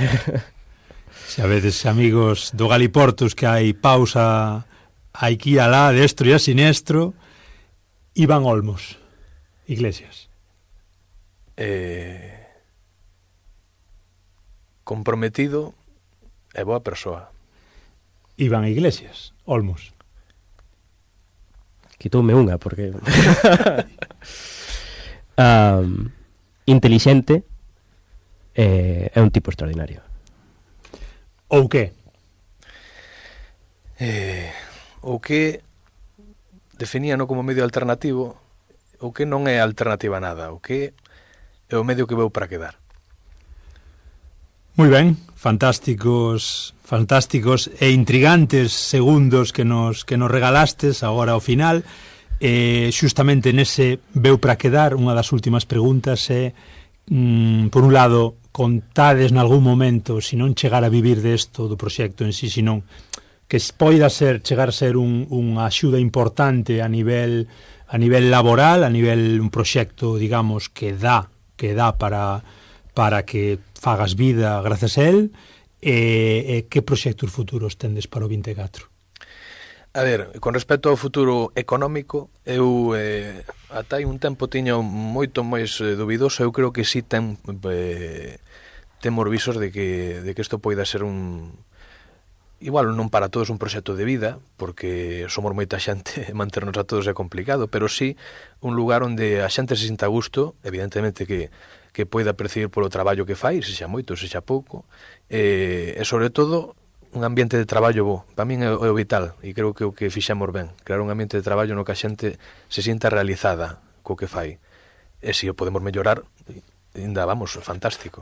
Xa vedes, amigos do Galiportus, que hai pausa aquí e alá, destro e a sinestro. Iván Olmos. Iglesias. Comprometido e boa persoa. Iván Iglesias. Olmos. Quitoume unha, porque... Inteligente é un tipo extraordinario. Ou que? O que definíano como medio alternativo, o que non é alternativa a nada, o que é o medio que veu para quedar. Moi ben, fantásticos e intrigantes segundos que nos regalastes agora ao final. Xustamente nese veu para quedar, unha das últimas preguntas é, por un lado, contades nalgún momento, se non chegar a vivir desto do proxecto en sí, senón que poida chegar a ser unha axuda importante a nivel laboral, a nivel un proxecto, digamos, que dá para que fagas vida gracias a él. Que proxectos futuros tendes para o 24? A ver, con respecto ao futuro económico, eu ata hai un tempo tiño moito máis dubidoso. Eu creo que sí temos visos de que isto poida ser igual non para todos un proxecto de vida, porque somos moita xente e manternos a todos é complicado, pero sí un lugar onde a xente se sinta a gusto, evidentemente que poida percibir polo traballo que fai, se xa moito, se xa pouco, e sobre todo un ambiente de traballo bo. Para min é o vital, e creo que o que fixemos ben, crear un ambiente de traballo no que a xente se sinta realizada co que fai. E se o podemos mellorar, ainda vamos, fantástico.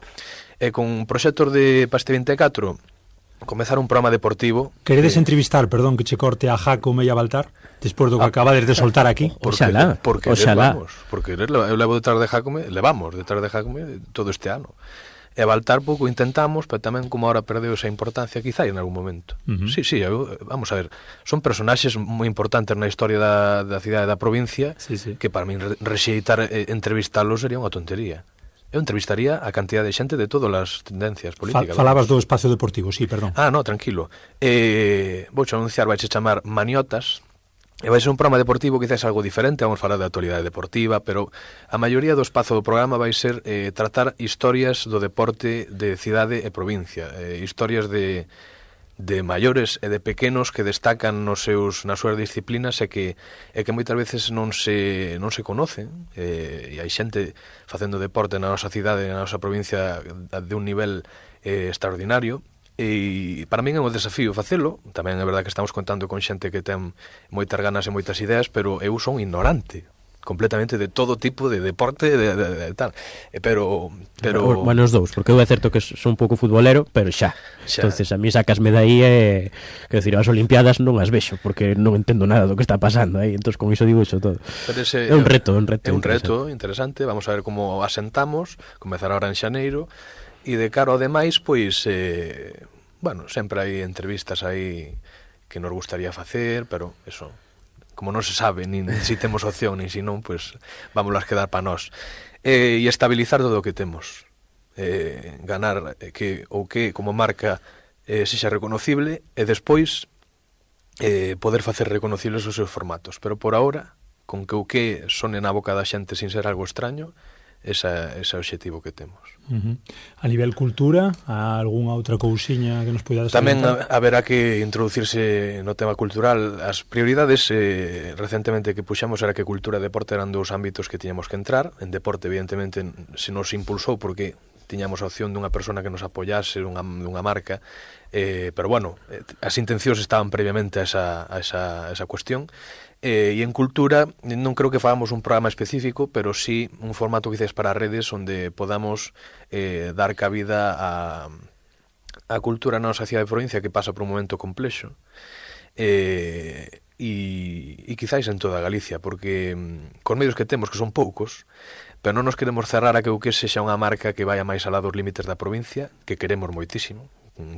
E con proxectos de Paste 24, comezar un programa deportivo. Queredes entrevistar, perdón, que che corte a Jácome e a Baltar, despois do que acabades de soltar aquí? Oxalá, porque oxalá. porque eu levo detrás de Jácome, levamos detrás de Jácome todo este ano. E a Baltar pouco intentamos, pero tamén como ahora perdeu esa importancia quizá en algún momento. Sí, vamos a ver, son personaxes moi importantes na historia da cidade e da provincia, que para min rexeitar entrevistalos sería unha tontería. Eu entrevistaría a cantidad de xente de todas as tendencias políticas. Falabas do espacio deportivo, sí, perdón. No, tranquilo. Vouche anunciar, vaiche chamar Maniotas, e vai ser un programa deportivo quizás algo diferente, vamos falar da actualidade deportiva, pero a maioría do espazo do programa vai ser tratar historias do deporte de cidade e provincia, historias de maiores e de pequenos que destacan nas súas disciplinas e que moitas veces non se conocen, e hai xente facendo deporte na nosa cidade, na nosa provincia de un nivel extraordinario. E para min é un desafío facelo. Tamén é verdade que estamos contando con xente que ten moitas ganas e moitas ideas, pero eu son ignorante completamente de todo tipo de deporte de tal. Pero bueno, os dous, porque eu é certo que son un pouco futbolero, pero xa. Entonces a mí sacasme de aí quero dicir, as Olimpiadas non as vexo porque non entendo nada do que está pasando aí. Entonces con iso digo iso todo. É un reto interesante. Vamos a ver como asentamos, comezar ahora en xaneiro. E de cara ao demais, pois, bueno, sempre hai entrevistas aí que nos gustaría facer, pero eso, como non se sabe, nin si temos opción, nin si non, pois, vámonos quedar pa nós. E estabilizar todo o que temos. Ganar que como marca, sexa reconocible, e despois poder facer reconocibles os seus formatos. Pero por ahora, con que o que sone na boca da xente sin ser algo extraño, ese é o objetivo que temos. A nivel cultura, há algunha outra cousiña que nos poida tamén haberá que introducirse no tema cultural. As prioridades recentemente que puxamos era que cultura e deporte eran dous ámbitos que tiñamos que entrar. En deporte, evidentemente, se nos impulsou porque tiñamos a opción dunha persona que nos apoyase, dunha marca, pero bueno, as intencións estaban previamente a esa cuestión. E en cultura non creo que fagamos un programa específico, pero sí un formato quizás para redes onde podamos dar cabida a cultura na nosa cidade de provincia que pasa por un momento complexo, e quizás en toda Galicia, porque con medios que temos, que son poucos, pero non nos queremos cerrar a que o que sexa unha marca que vaya máis alá dos límites da provincia, que queremos moitísimo,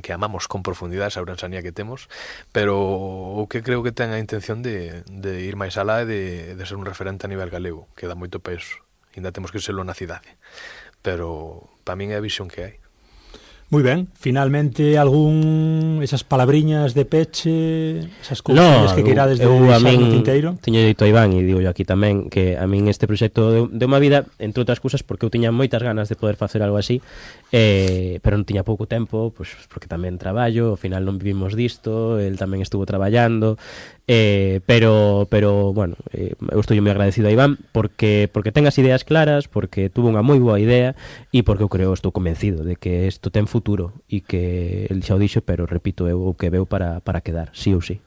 que amamos con profundidade esa ourensanía que temos, pero o que creo que ten a intención de ir máis alá e de ser un referente a nivel galego, que dá moito peso, ainda temos que serlo na cidade, pero para min é a visión que hai. Moi ben, finalmente esas palabriñas de peche, esas cousas que queirades de deixar no tinteiro? Tiño dito a Iván, e digo yo aquí tamén, que a min este proxecto deu unha vida, entre outras cousas, porque eu tiña moitas ganas de poder facer algo así, pero non tiña pouco tempo, pues, porque tamén traballo, ao final non vivimos disto, el tamén estuvo traballando, pero bueno, eu estou moi agradecido a Iván porque ten as ideas claras, porque tuvo unha moi boa idea e porque eu creo, estou convencido de que isto ten futuro e que el xa o dixo, pero repito, eu que veu para quedar, sí ou sí.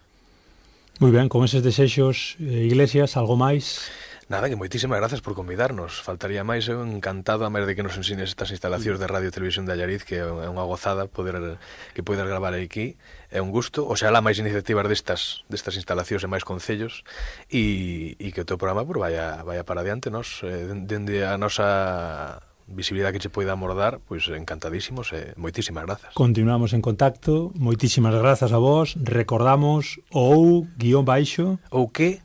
Moi ben, con eses desexos, Iglesias, algo máis? Nada, que moitísimas grazas por convidarnos. Faltaría máis, eu encantado, a máis de que nos ensines estas instalacións de Radio e Televisión de Allariz, que é unha gozada que poder gravar aquí. É un gusto, o sea, lá máis iniciativas destas instalacións e máis concellos, e que o teu programa vaya para adiante, dende a nosa visibilidade que che poida amordar, pois encantadísimos e moitísimas grazas. Continuamos en contacto, moitísimas grazas a vos. Recordamos ou_gal. Ou que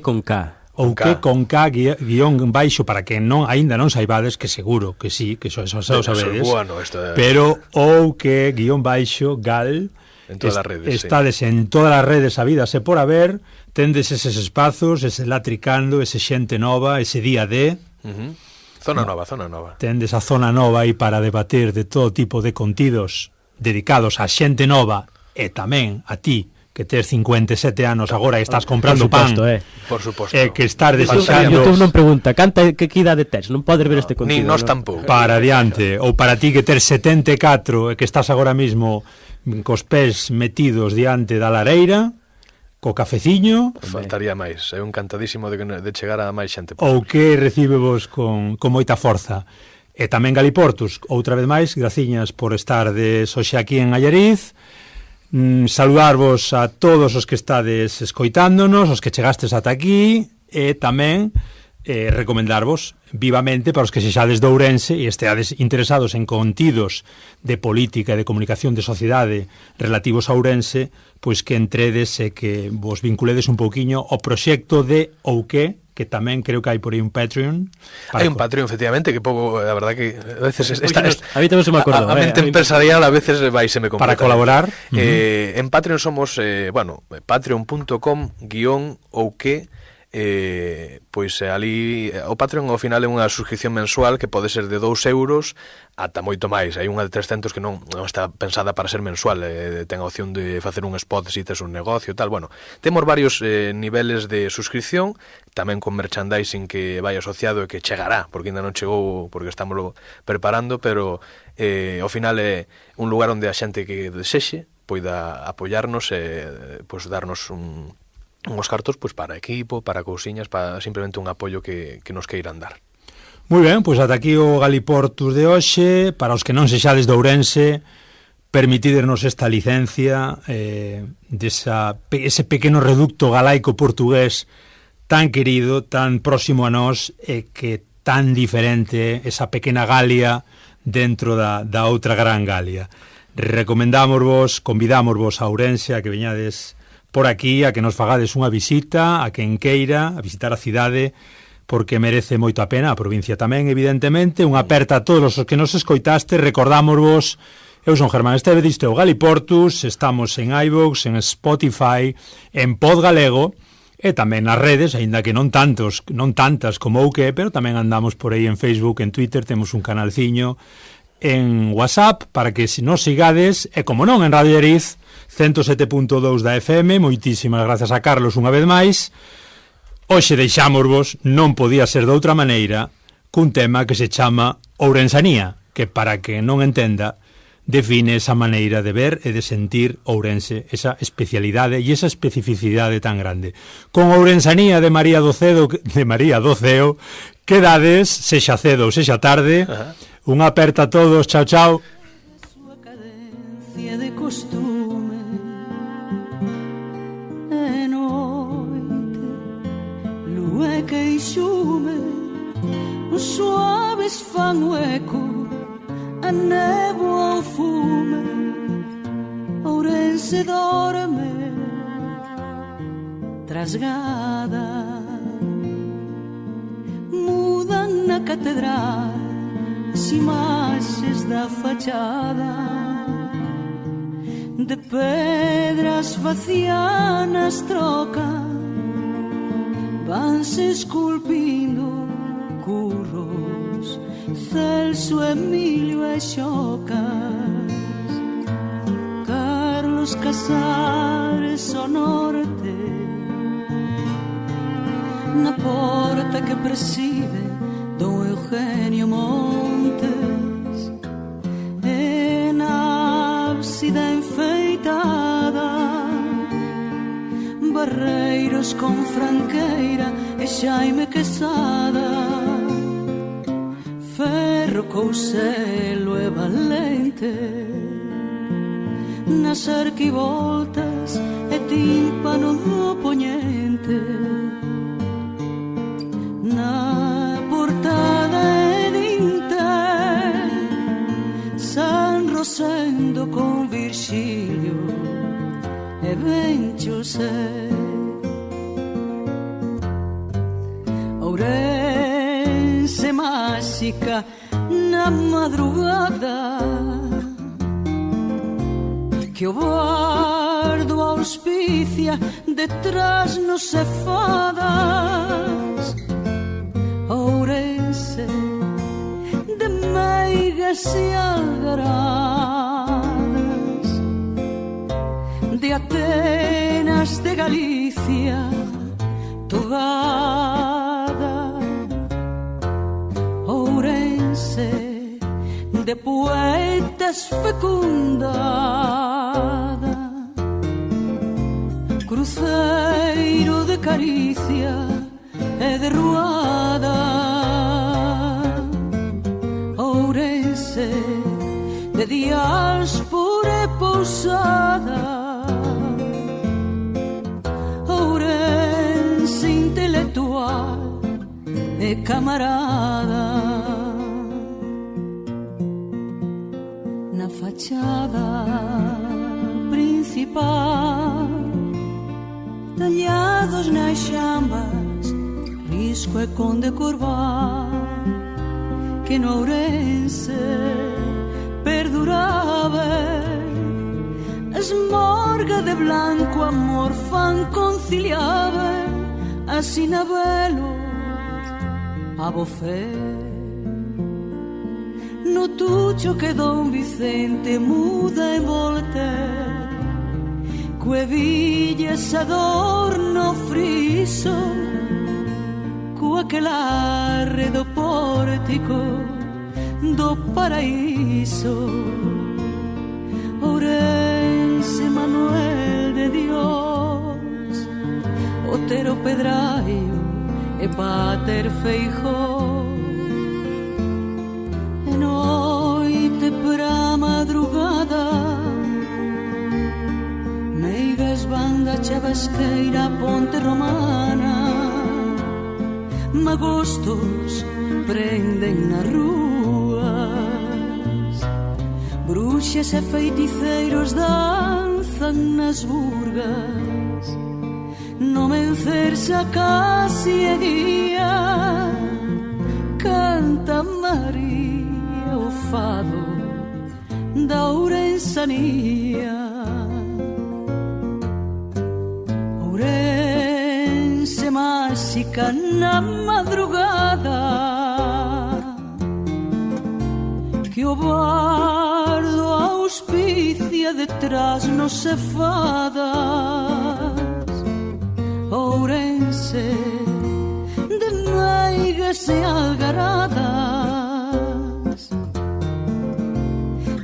con K. Ou que con K guión baixo, para que aínda non saibades, que seguro que sí, que eso sabedes, pero ou que guión baixo gal. En todas as redes, estades en todas as redes habidas e por haber, tendes eses espazos, ese latricando, ese xente nova, ese día de... Zona nova. Tendes a zona nova aí para debater de todo tipo de contidos dedicados a xente nova e tamén a ti, que tes 57 anos agora e estás comprando pan. Por suposto. E que estás desexando... YouTube non pregunta, que idade tes? Non podes ver este contido. Ni nós tampouco. Para adiante. Ou para ti que tes 74 e que estás agora mismo cos pés metidos diante da lareira, co cafeciño. Faltaría máis, eu encantadísimo de chegar a máis xente. Ou que recíbevos con moita forza. E tamén Galiportus, outra vez máis, graciñas por estardes hoxe aquí en Allariz. Saludarvos a todos os que estades escoitándonos, os que chegastes ata aquí, e tamén recomendarvos vivamente para os que sexades de Ourense e esteades interesados en contidos de política e de comunicación de sociedade relativos a Ourense, pois que entredes e que vos vinculedes un pouquiño ao proxecto de Ouque, que tamén creo que hai por aí un Patreon. Hai un Patreon, efectivamente, que pouco, a verdad que a veces a mí tamén se me acordo. A mente empresarial a veces vai se me completa. Para colaborar. En Patreon somos, patreon.com/ouque. Pois ali o Patreon ao final é unha suscripción mensual que pode ser de 2 euros ata moito máis. Hai unha de 300 que non está pensada para ser mensual, ten a opción de facer un spot se tes un negocio e tal. Bueno, temos varios niveles de suscripción, tamén con merchandising que vai asociado e que chegará, porque ainda non chegou porque estamos preparando, pero ao final é un lugar onde a xente que desexe poida apoiarnos e pois darnos unhos cartos pois para equipo, para cousiñas, para simplemente un apoio que nos queiran dar. Moi ben, pois ata aquí o Galiportus de hoxe. Para os que non sexades de Ourense, permitídernos esta licencia ese pequeno reducto galaico portugués tan querido, tan próximo a nós e que tan diferente esa pequena Galia dentro da outra gran Galia. Recomendámosvos, convidámosvos a Ourense a que veñades por aquí, a que nos fagades unha visita, a quen queira, a visitar a cidade, porque merece moito a pena, a provincia tamén, evidentemente. Unha aperta a todos os que nos escoitaste, recordámosvos, eu son Germán Esteve, diste o Galiportus, estamos en iVoox, en Spotify, en Podgalego, e tamén nas redes, aínda que non tantas como Ouque, pero tamén andamos por aí en Facebook, en Twitter, temos un canalciño, en WhatsApp, para que se nos sigades, e como non, en Radio Allariz, 107.2 da FM. Moitísimas grazas a Carlos unha vez máis. Hoxe deixámosvos, non podía ser de outra maneira, cun tema que se chama Ourensanía, que para que non entenda, define esa maneira de ver e de sentir Ourense, esa especialidade e esa especificidade tan grande. Con Ourensanía de María do Ceo, quedades, sexa cedo ou sexa tarde. Unha aperta a todos, chao, chao. De costume e noite lúa e queixume os suaves fan o eco a néboa o fume Ourense dorme trasgada mudan na catedral as imaxes da fachada de pedras vacianas troca vanse esculpindo curros Celso, Emilio e Xocas Carlos Casares ao norte na porta que preside Don Eugenio Montes e na ábsida enfeitada Barreiros con Franqueira e Xaime Quesada Ferro, Couselo e Valente nas arquivoltas e tímpano do Poñente na portada e dintel San Rosendo con Virxilio e ben Xosé Ourense máxica na madrugada que o bardo auspicia detrás nos cefadas Ourense de meigas e algaradas de Atenas, de Galicia togada Ourense de poetas fecundada cruceiro de caricia e de ruada de diáspora e pousada, Ourense intelectual e camarada. Na fachada principal, tallados nas xambas, risco e conde Corval, que no Ourense perduraba. Esmorga de blanco amor fan conciliaba, así na velo a bofé. No tucho que Don Vicente muda en Voltaire, cuevillas adorno friso, coaquelarre do pórtico do paraíso. Ourense Manuel de Dios, Otero Pedraio e Pater Feijó. E noite pra madrugada, meigas van da Chavasqueira a Ponte Romana, magostos prenden nas rúas, bruxas e feiticeiros danzan nas burgas. No vencerse a casi e guía, canta María o fado da ourensanía. Ourense máxica na madrugada, que o bardo auspicia detrás nos cefadas. Ourense de meigas e algaradas,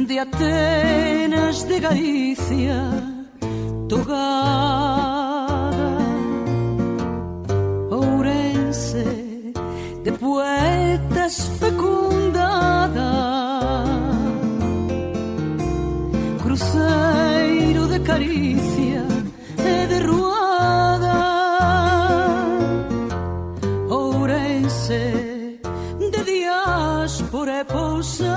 de Atenas, de Galicia togada. Ourense de poetas fecundada, cruceiro de caricia e de ruada. Ourense de diáspora e pousada,